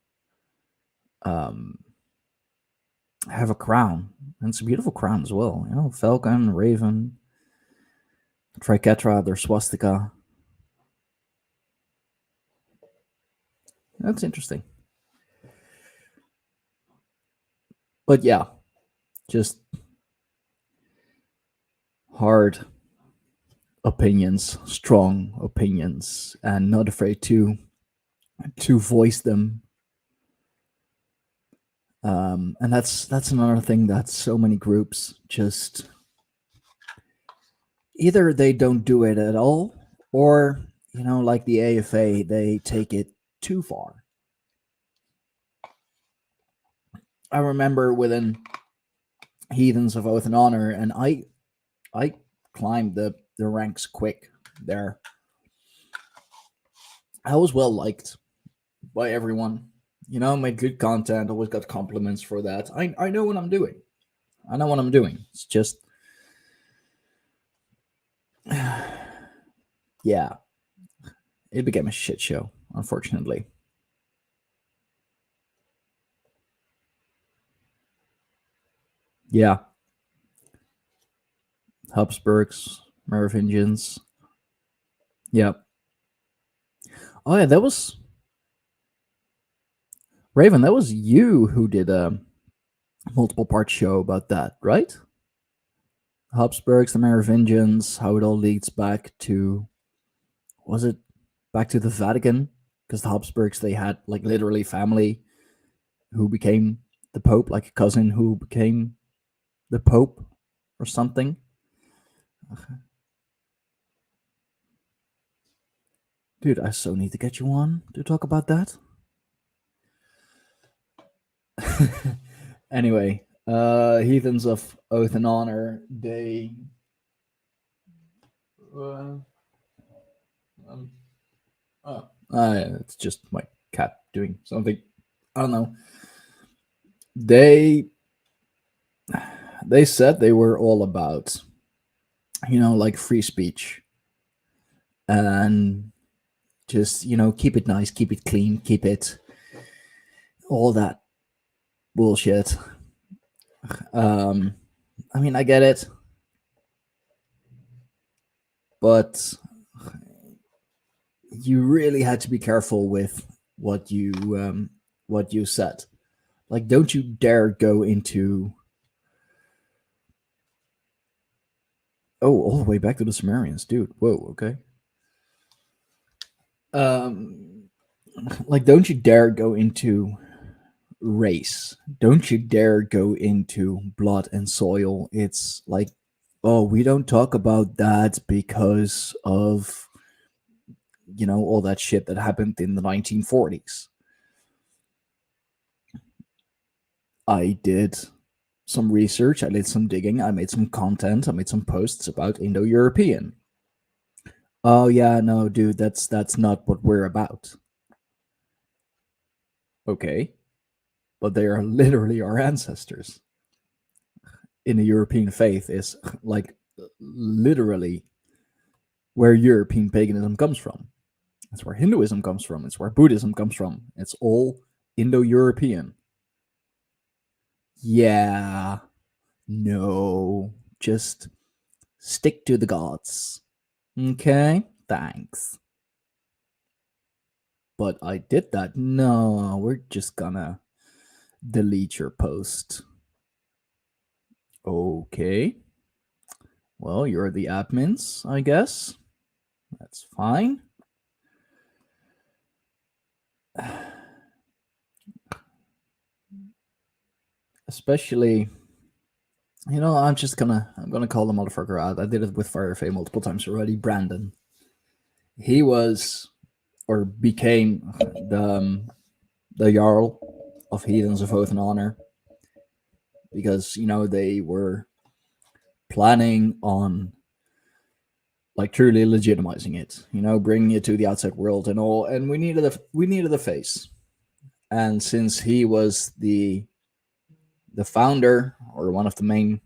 have a crown, and it's a beautiful crown as well. You know, falcon, raven, triquetra, their swastika. That's interesting. But yeah, just hard opinions, strong opinions, and not afraid to voice them. And that's another thing that so many groups just either they don't do it at all, or you know, like the AFA, they take it too far. I remember within Heathens of Oath and Honor, and I climbed the ranks quick there. I was well liked by everyone. You know, made good content, always got compliments for that. I know what I'm doing. I know what I'm doing. It's just yeah, it became a shit show, unfortunately. Yeah. Habsburgs, Merovingians. Yeah. Oh yeah, that was Raven. That was you who did a multiple part show about that, right? Habsburgs, the Merovingians, how it all leads back to, was it back to the Vatican? Because the Habsburgs, they had like literally family who became the Pope, like a cousin who became the Pope or something. Dude, I so need to get you on to talk about that. Anyway, Heathens of Oath and Honor, they. Uh, um, oh, it's just my cat doing something. I don't know. They they said they were all about, you know, like free speech and just, you know, keep it nice, keep it clean, keep it all that bullshit. Um, I mean, I get it, but you really had to be careful with what you what you said. Like, don't you dare go into all the way back to the Sumerians, dude. Whoa, okay. Um, like, don't you dare go into race. Don't you dare go into blood and soil. It's like, oh, we don't talk about that because of, you know, all that shit that happened in the 1940s. I did some research, I did some digging, I made some content, I made some posts about Indo-European. Oh yeah, no, dude, that's not what we're about. Okay, but they are literally our ancestors. In the European faith is like literally where European paganism comes from. It's where Hinduism comes from. It's where Buddhism comes from. It's all Indo-European. Yeah, no, just stick to the gods. Okay, thanks. But I did that. No, we're just gonna delete your post. Okay. Well, you're the admins, I guess. That's fine. Especially, you know, I'm gonna call the motherfucker out. I did it with Firefay multiple times already. Brandon. He was or became the Jarl of Heathens of Oath and Honor because, you know, they were planning on like truly legitimizing it, you know, bringing it to the outside world and all. And we needed a face. And since he was the founder or one of the main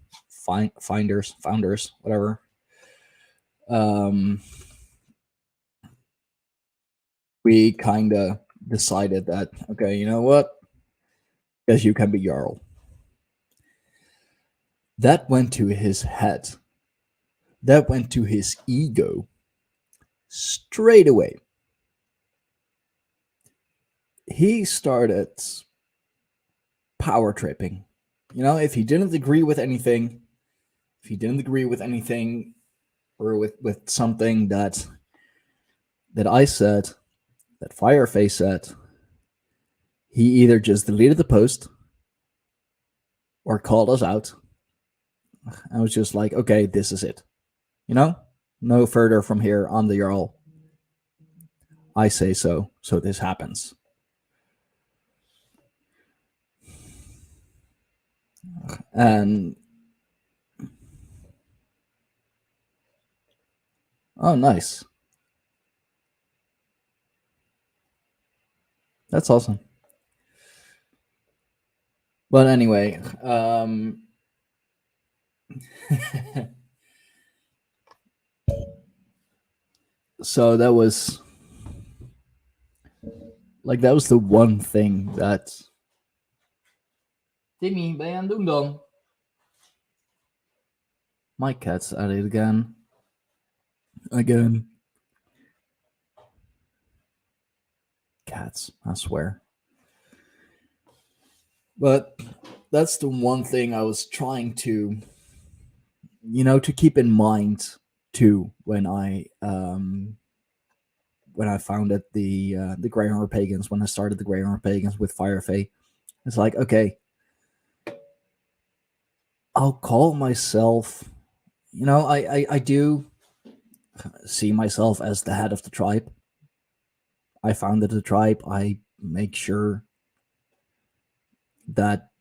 founders, whatever, um, we kind of decided that, okay, you know what? Because you can be Jarl. That went to his head. That went to his ego straight away. He started power tripping. If he didn't agree with anything, or with something that I said, that Fireface said, he either just deleted the post or called us out. I was just like, okay, this is it. No further from here. I'm the Jarl. I say so this happens. And oh, nice. That's awesome. But anyway, so that was the one thing that Timmy, ben je aan het doen dan? My cat's at it again. Cats, I swear. But that's the one thing I was trying to, to keep in mind too when I founded the Greyhorn Pagans, when I started the Greyhorn Pagans with Fireface. It's like, okay, I'll call myself, I do see myself as the head of the tribe. I founded the tribe. I make sure that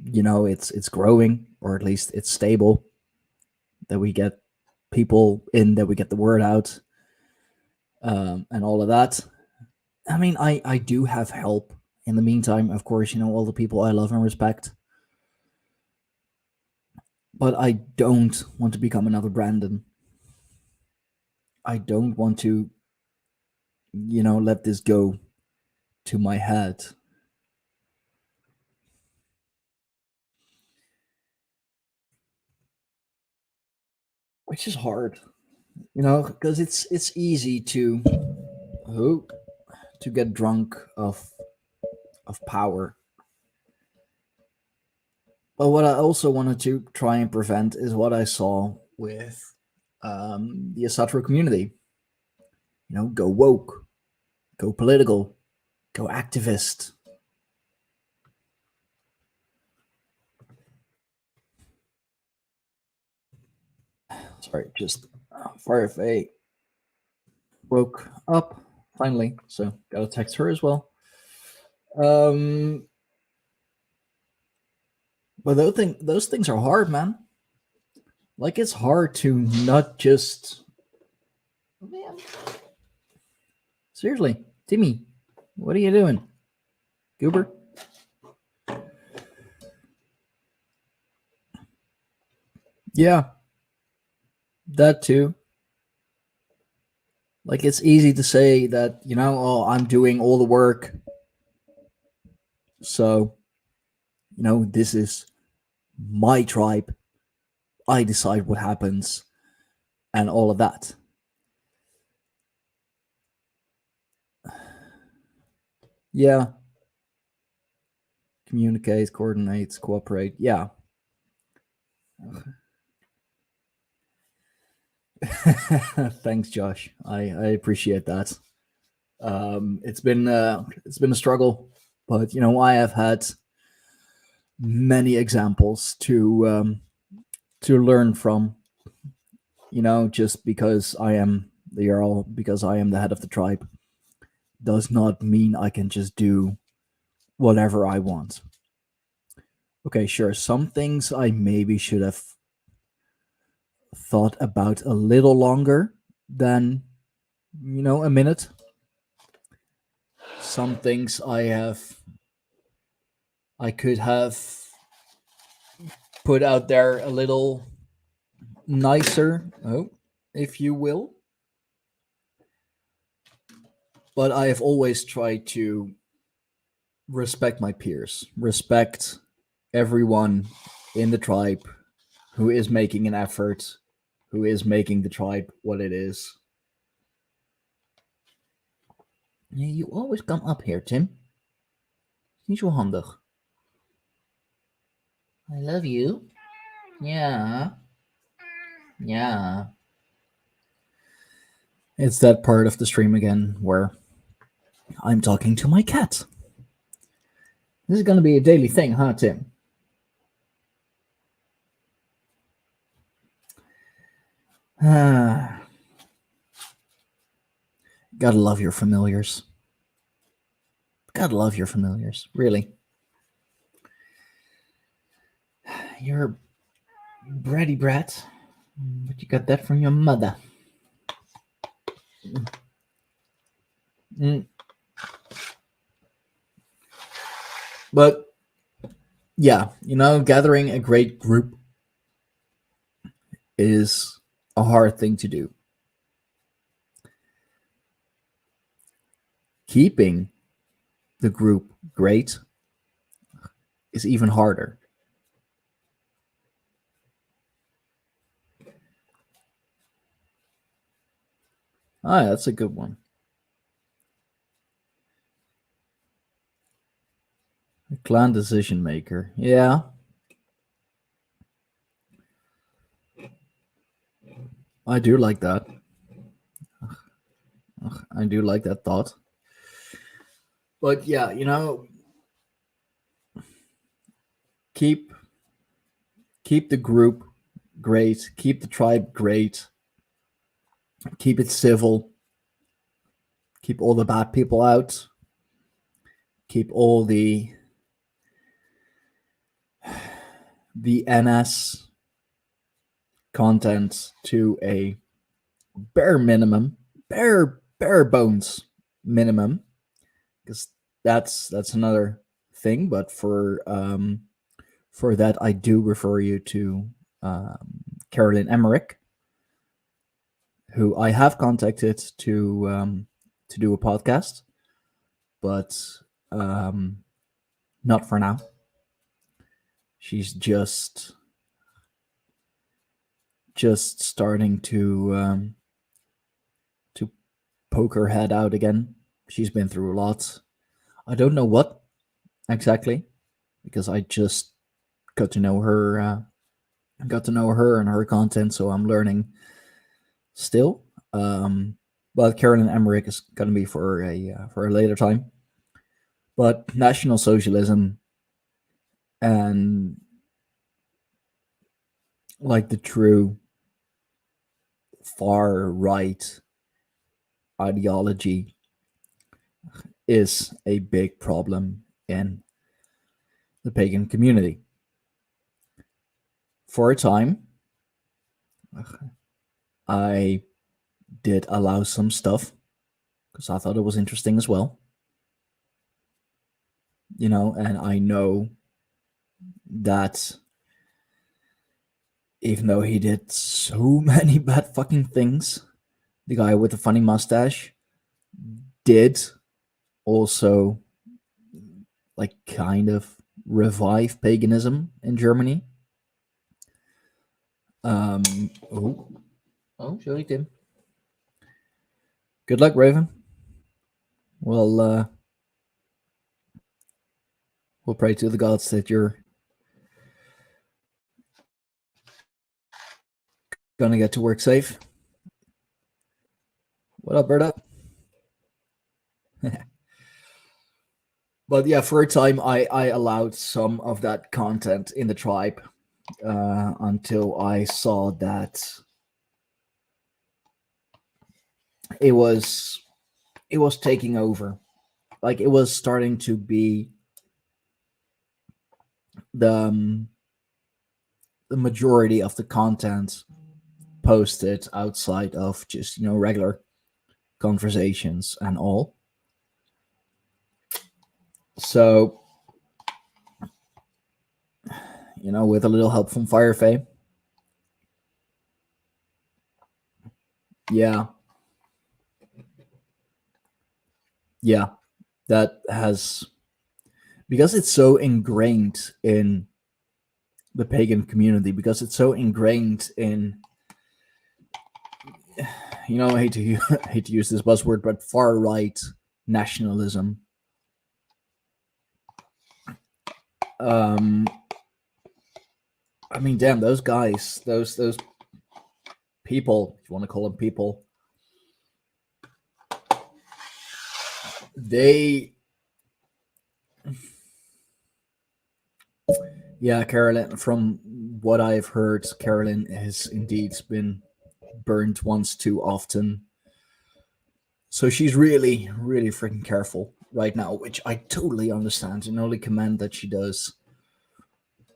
it's growing, or at least it's stable, that we get people in, that we get the word out, and all of that. I mean, I do have help in the meantime, of course, all the people I love and respect, but I don't want to become another Brandon. I don't want to let this go to my head. Which is hard, because it's easy to get drunk of power. But what I also wanted to try and prevent is what I saw with the Asatru community. Go woke, go political, go activist. Sorry, just Fireface woke up finally, so gotta text her as well. But those things are hard, man. Like, it's hard to not just. Man. Seriously, Timmy, what are you doing? Goober? Yeah. That too. Like, it's easy to say that, oh, I'm doing all the work. So, this is my tribe. I decide what happens and all of that. Yeah. Communicates, coordinates, cooperate. Yeah. Thanks, Josh. I appreciate that. It's been a struggle, but I have had many examples to learn from. Just because I am the Jarl, because I am the head of the tribe, does not mean I can just do whatever I want. Okay, sure. Some things I maybe should have thought about a little longer than a minute. Some things I could have put out there a little nicer, if you will. But I have always tried to respect my peers, respect everyone in the tribe, who is making an effort, who is making the tribe what it is. Yeah, you always come up here, Tim. Niet zo handig. I love you. Yeah. Yeah. It's that part of the stream again where I'm talking to my cat. This is going to be a daily thing, huh, Tim? Gotta love your familiars. Gotta love your familiars, really. You're bratty brat, but you got that from your mother. Mm. But yeah, gathering a great group is a hard thing to do. Keeping the group great is even harder. Ah, that's a good one. A clan decision maker. Yeah. I do like that. I do like that thought. But yeah, keep the group great, keep the tribe great, keep it civil, keep all the bad people out, keep all the NS content to a bare minimum, bare bones minimum, because that's another thing. But for that, I do refer you to Carolyn Emmerich, who I have contacted to do a podcast, but not for now. She's just starting to poke her head out again. She's been through a lot. I don't know what exactly, because I just got to know her and her content, so I'm learning still. But Carolyn Emmerich is going to be for a later time. But National Socialism and like the true far right ideology is a big problem in the pagan community. For a time, I did allow some stuff because I thought it was interesting as well. And I know that even though he did so many bad fucking things, the guy with the funny mustache did also like kind of revive paganism in Germany. Oh, sorry, Tim. Good luck, Raven. We'll pray to the gods that you're gonna get to work safe. What up, Berta? But yeah, for a time, I allowed some of that content in the tribe until I saw that it was taking over. Like it was starting to be the majority of the content posted outside of just regular conversations and all. So with a little help from Firefay, yeah, that has, because it's so ingrained in the pagan community because it's so ingrained in, I hate to hate to use this buzzword, but far right nationalism. Um, I mean, damn, those guys, those people, if you want to call them people, they, yeah, Carolyn. From what I've heard, Carolyn has indeed been burned once too often. So she's really, really freaking careful right now, which I totally understand and only commend that she does.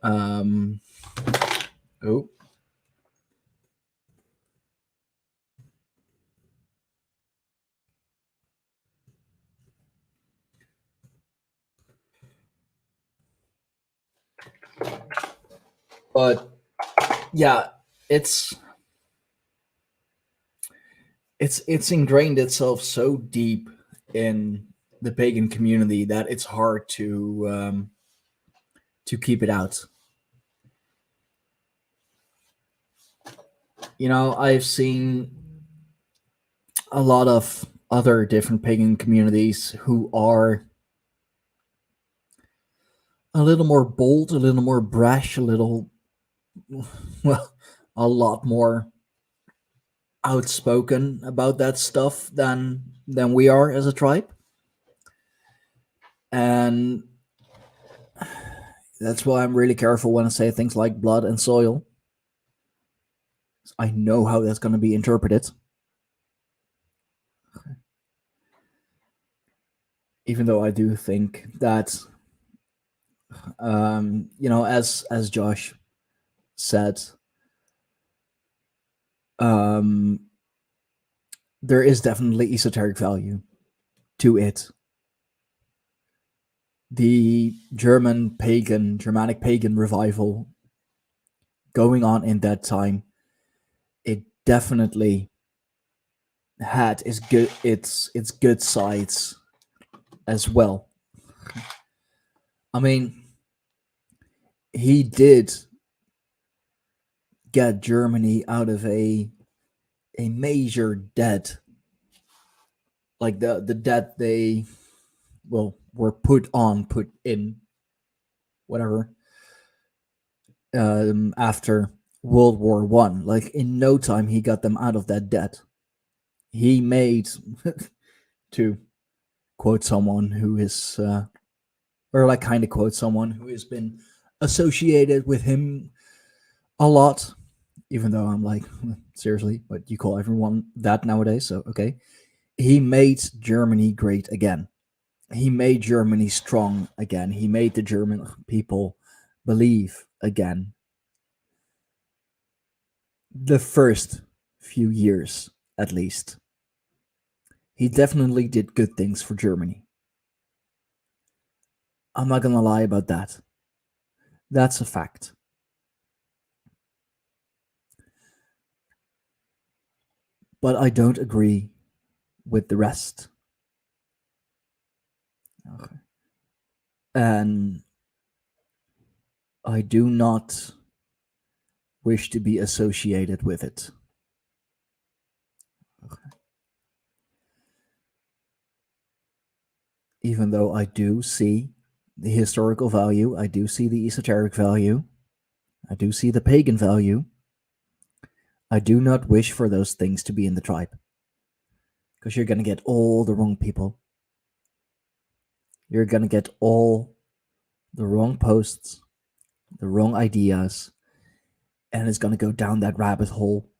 Um, oh, but yeah, it's it's ingrained itself so deep in the pagan community that it's hard to keep it out. I've seen a lot of other different pagan communities who are a little more bold, a little more brash, a little, well, a lot more outspoken about that stuff than we are as a tribe. And that's why I'm really careful when I say things like blood and soil. I know how that's going to be interpreted. Even though I do think that, as Josh said, um, there is definitely esoteric value to it. The Germanic pagan revival going on in that time, it definitely had its good sides as well. I mean, he did get Germany out of a major debt, like the debt they, well, were put in, whatever, after World War One. Like in no time, he got them out of that debt. He made, to quote someone who is, or like kind of quote someone who has been associated with him a lot, even though I'm like, seriously, but you call everyone that nowadays, so okay. He made Germany great again. He made Germany strong again. He made the German people believe again. The first few years, at least. He definitely did good things for Germany. I'm not gonna lie about that. That's a fact. But I don't agree with the rest. Okay. And I do not wish to be associated with it. Okay. Even though I do see the historical value, I do see the esoteric value, I do see the pagan value, I do not wish for those things to be in the tribe. Because you're going to get all the wrong people. You're going to get all the wrong posts, the wrong ideas, and it's going to go down that rabbit hole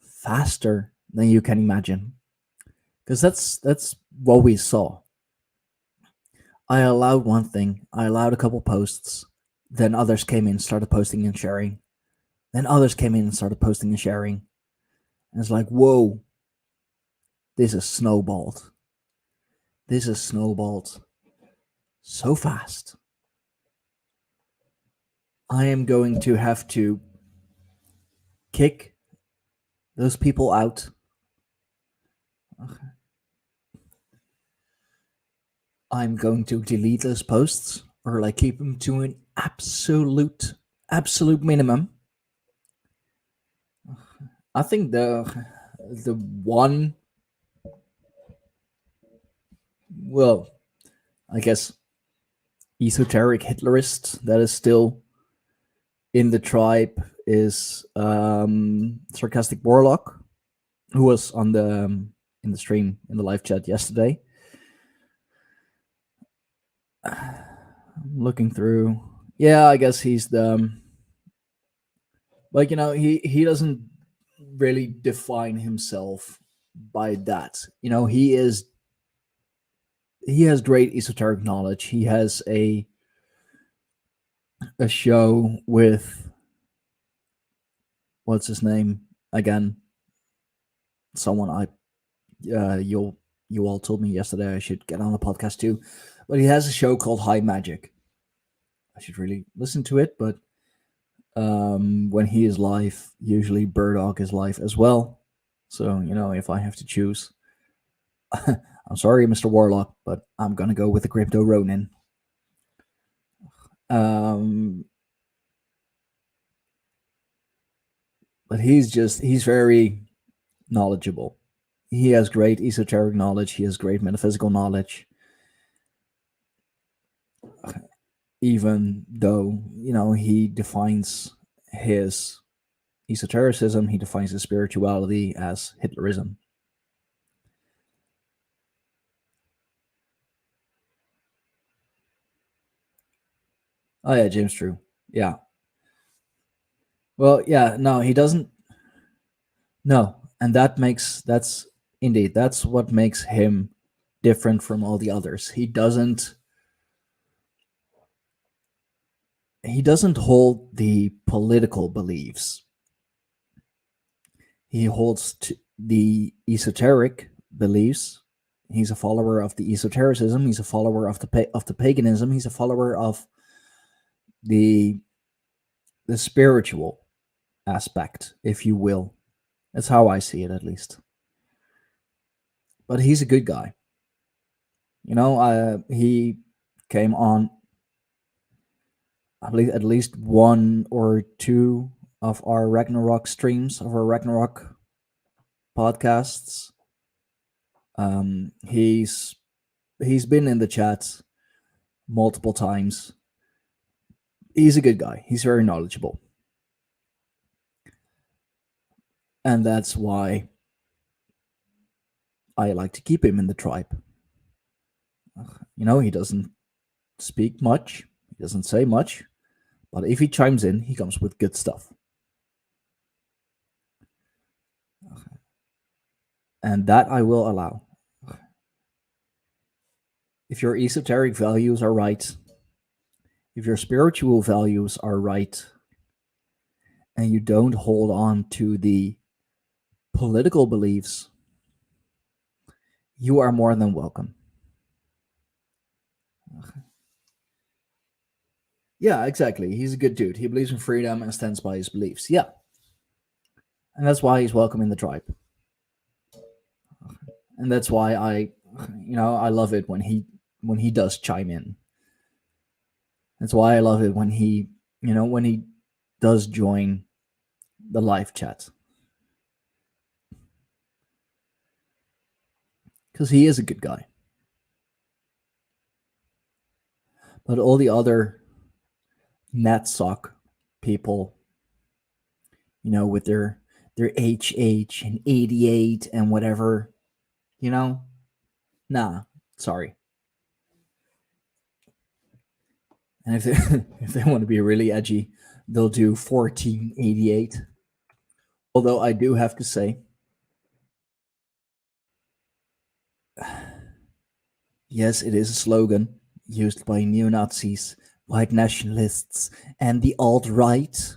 faster than you can imagine. Because that's what we saw. I allowed one thing, I allowed a couple posts, then others came in, started posting and sharing. Then others came in and started posting and sharing. And it's like, whoa, this is snowballed. This is snowballed so fast. I am going to have to kick those people out. Okay. I'm going to delete those posts or like keep them to an absolute absolute minimum. I think the one, well, I guess esoteric Hitlerist that is still in the tribe is Sarcastic Warlock, who was on the in the stream in the live chat yesterday. I'm looking through. Yeah, I guess he's the like, he doesn't really define himself by that. He has great esoteric knowledge. He has a show with, what's his name again? Someone you all told me yesterday I should get on the podcast too, but he has a show called High Magic. I should really listen to it, but when he is live, usually Burdock is live as well. So if I have to choose, I'm sorry, Mr. Warlock, but I'm gonna go with the Crypto Ronin. But he's very knowledgeable. He has great esoteric knowledge. He has great metaphysical knowledge. Even though, he defines his esotericism, he defines his spirituality as Hitlerism. Oh yeah, James True. Yeah. Well, yeah, no, he doesn't. No, and that's indeed, that's what makes him different from all the others. He doesn't hold the political beliefs. He holds the esoteric beliefs. He's a follower of the esotericism. He's a follower of the paganism. He's a follower of the spiritual aspect, if you will. That's how I see it, at least. But he's a good guy. He came on, I believe, at least one or two of our Ragnarok streams, of our Ragnarok podcasts. He's been in the chat multiple times. He's a good guy. He's very knowledgeable. And that's why I like to keep him in the tribe. He doesn't speak much. He doesn't say much. But if he chimes in, he comes with good stuff. And that I will allow. If your esoteric values are right, if your spiritual values are right, and you don't hold on to the political beliefs, you are more than welcome. Yeah, exactly. He's a good dude. He believes in freedom and stands by his beliefs. Yeah. And that's why he's welcome in the tribe. And that's why I love it when he does chime in. That's why I love it when he does join the live chat. Because he is a good guy. But all the other NetSock people, with their HH and 88 and whatever, nah, sorry. And if they want to be really edgy, they'll do 1488. Although I do have to say, yes, it is a slogan used by neo-Nazis, white nationalists, and the alt-right.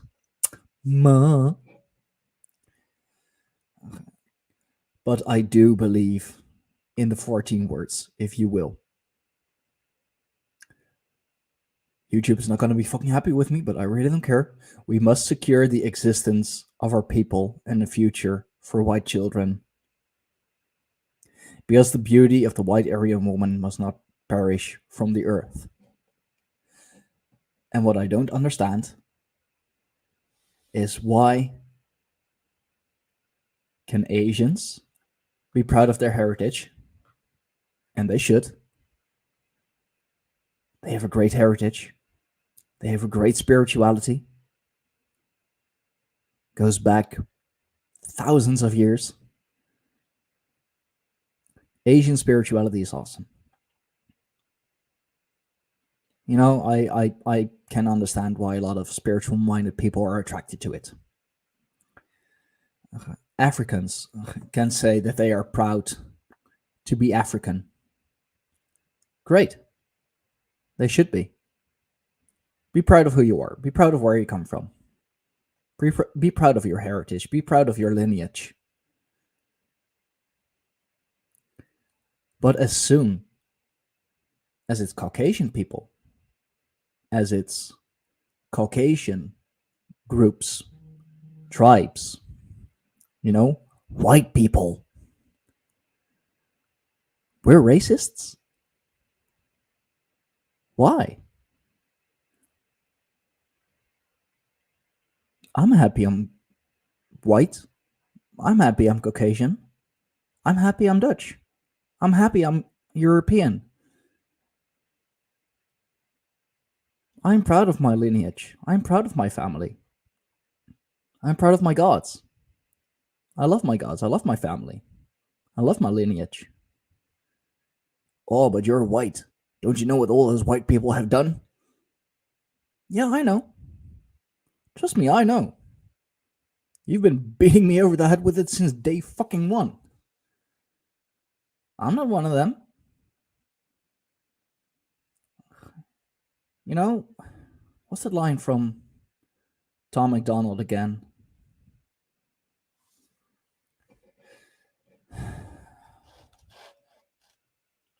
But I do believe in the 14 words, if you will. YouTube is not going to be fucking happy with me, but I really don't care. We must secure the existence of our people and the future for white children. Because the beauty of the white Aryan woman must not perish from the earth. And what I don't understand is why can Asians be proud of their heritage? And they should. They have a great heritage. They have a great spirituality. Goes back thousands of years. Asian spirituality is awesome. You know, I can understand why a lot of spiritual minded people are attracted to it. Africans can say that they are proud to be African. Great. They should be. Be proud of who you are. Be proud of where you come from. Be proud of your heritage. Be proud of your lineage. But as soon as it's Caucasian people, as it's Caucasian groups, tribes, you know, white people, we're racists? Why? I'm happy I'm white. I'm happy I'm Caucasian. I'm happy I'm Dutch. I'm happy I'm European. I'm proud of my lineage. I'm proud of my family. I'm proud of my gods. I love my gods. I love my family. I love my lineage. Oh, but you're white. Don't you know what all those white people have done? Yeah, I know. Trust me, I know. You've been beating me over the head with it since day fucking one. I'm not one of them. You know, what's that line from Tom McDonald again?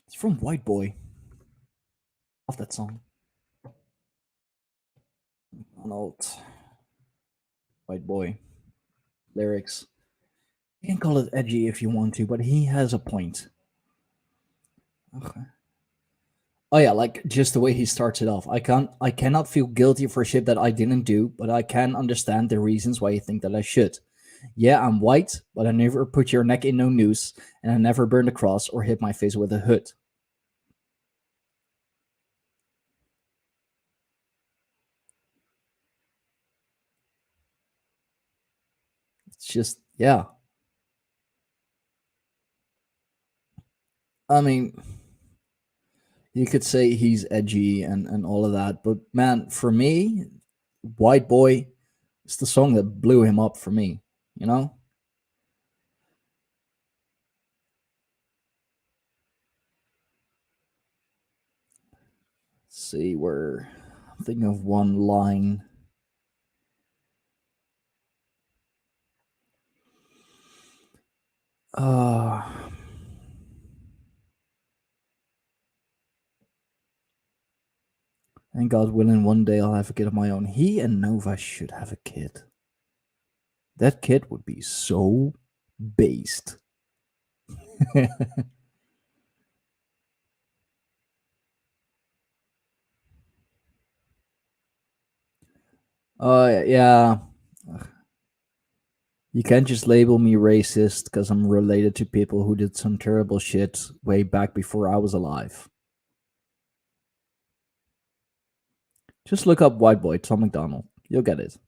It's from White Boy. Love that song. Donald. White Boy. Lyrics. You can call it edgy if you want to, but he has a point. Okay. Oh yeah, like just the way he starts it off. I cannot feel guilty for shit that I didn't do, but I can understand the reasons why you think that I should. Yeah, I'm white, but I never put your neck in no noose, and I never burned a cross or hit my face with a hood. It's just, yeah. I mean, you could say he's edgy and all of that, but man, for me, White Boy is the song that blew him up for me, you know? Let's see where I'm thinking of one line. And God willing, one day I'll have a kid of my own. He and Nova should have a kid. That kid would be so based. Oh, yeah. You can't just label me racist because I'm related to people who did some terrible shit way back before I was alive. Just look up White Boy, Tom McDonald. You'll get it.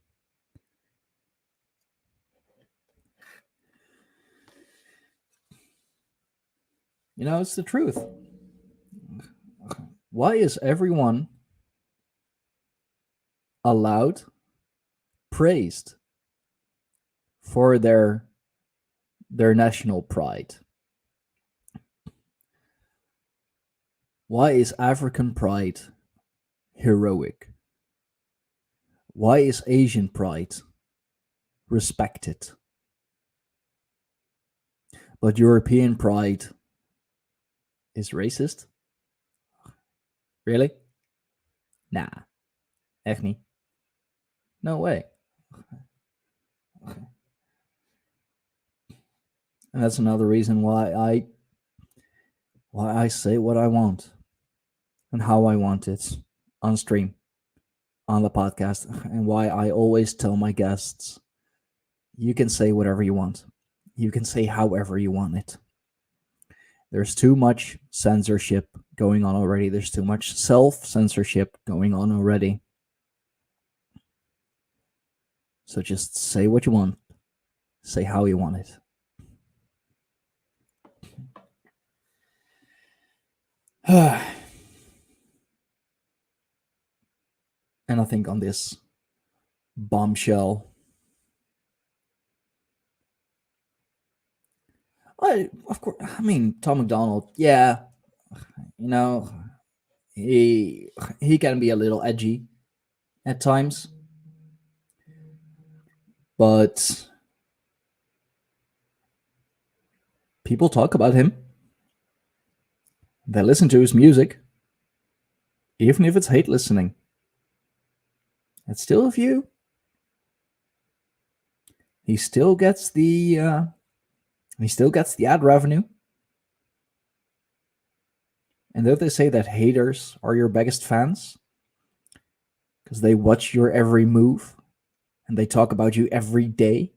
You know, it's the truth. Why is everyone allowed, praised for their national pride? Why is African pride heroic? Why is Asian pride respected? But European pride is racist? Really? Nah. Echt niet. No way. Okay. And that's another reason why I say what I want and how I want it on stream. on the podcast, and why I always tell my guests, you can say whatever you want. You can say however you want it. There's too much censorship going on already. There's too much self-censorship going on already. So just say what you want. Say how you want it. And I think on this bombshell, I mean, Tom McDonald, yeah, you know, he can be a little edgy at times, but people talk about him. They listen to his music, even if it's hate listening. It's still a view. He still gets the ad revenue. And don't they say that haters are your biggest fans? Because they watch your every move and they talk about you every day.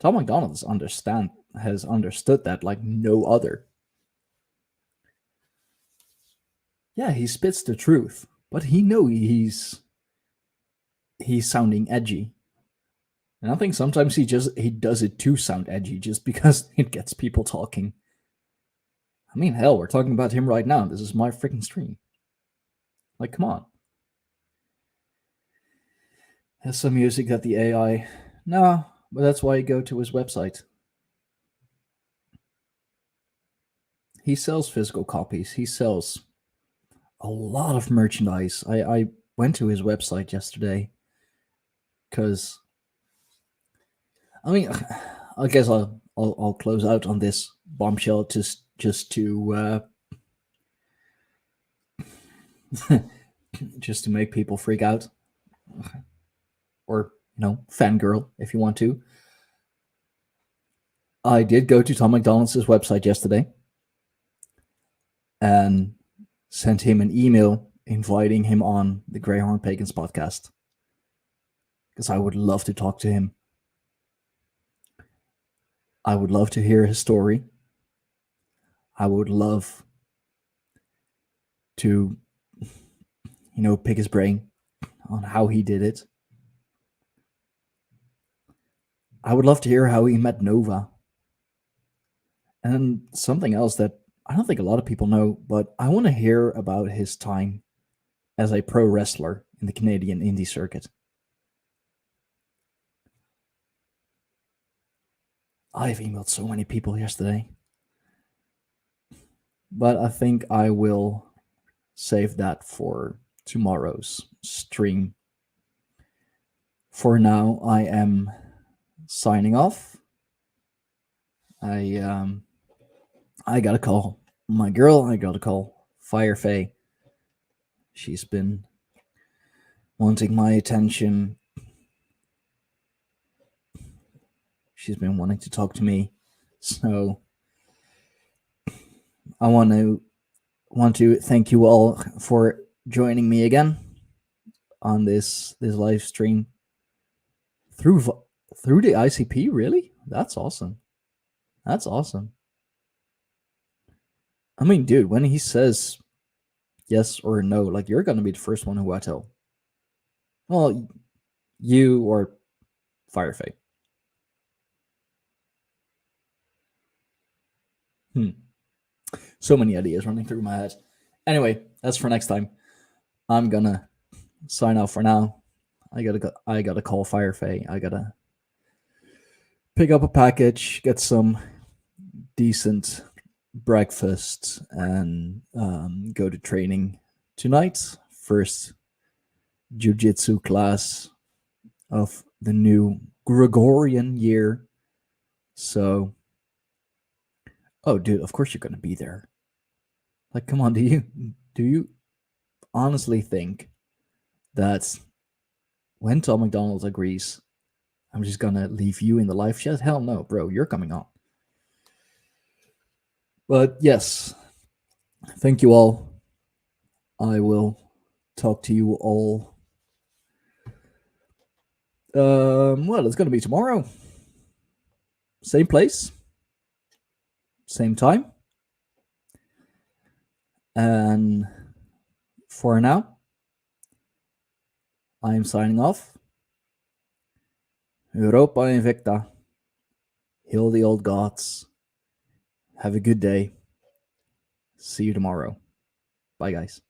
Tom McDonald has understood that like no other. Yeah, he spits the truth, but he knows he's sounding edgy. And I think sometimes he does it to sound edgy just because it gets people talking. I mean, hell, we're talking about him right now. This is my freaking stream. Like, come on. Has some music that the AI... No, but that's why you go to his website. He sells physical copies. He sells a lot of merchandise. I went to his website yesterday because... I mean, I guess I'll close out on this bombshell just to just to make people freak out, or fangirl if you want to. I did go to Tom McDonald's website yesterday and sent him an email inviting him on the Greyhorn Pagans podcast because I would love to talk to him. I would love to hear his story. I would love to, pick his brain on how he did it. I would love to hear how he met Nova. And something else that I don't think a lot of people know, but I want to hear about his time as a pro wrestler in the Canadian indie circuit. I've emailed so many people yesterday. But I think I will save that for tomorrow's stream. For now, I am signing off. I gotta call my girl. I gotta call Fire Faye. She's been wanting my attention. She's been wanting to talk to me. So I want to thank you all for joining me again on this live stream through the ICP. Really? That's awesome. That's awesome. I mean, dude, when he says yes or no, like, you're gonna be the first one who I tell. Well, you or Firefay. So many ideas running through my head. Anyway, that's for next time. I'm gonna sign off for now. I gotta call Firefay. I gotta pick up a package, get some decent breakfast, and go to training tonight. First jiu-jitsu class of the new Gregorian year. So, oh, dude, of course you're gonna be there. Like, come on, do you honestly think that when Tom McDonald agrees, I'm just gonna leave you in the live chat? Hell no, bro, you're coming on. But yes, thank you all. I will talk to you all. Well, it's going to be tomorrow. Same place, same time. And for now, I am signing off. Europa Invicta. Heal the old gods. Have a good day. See you tomorrow. Bye, guys.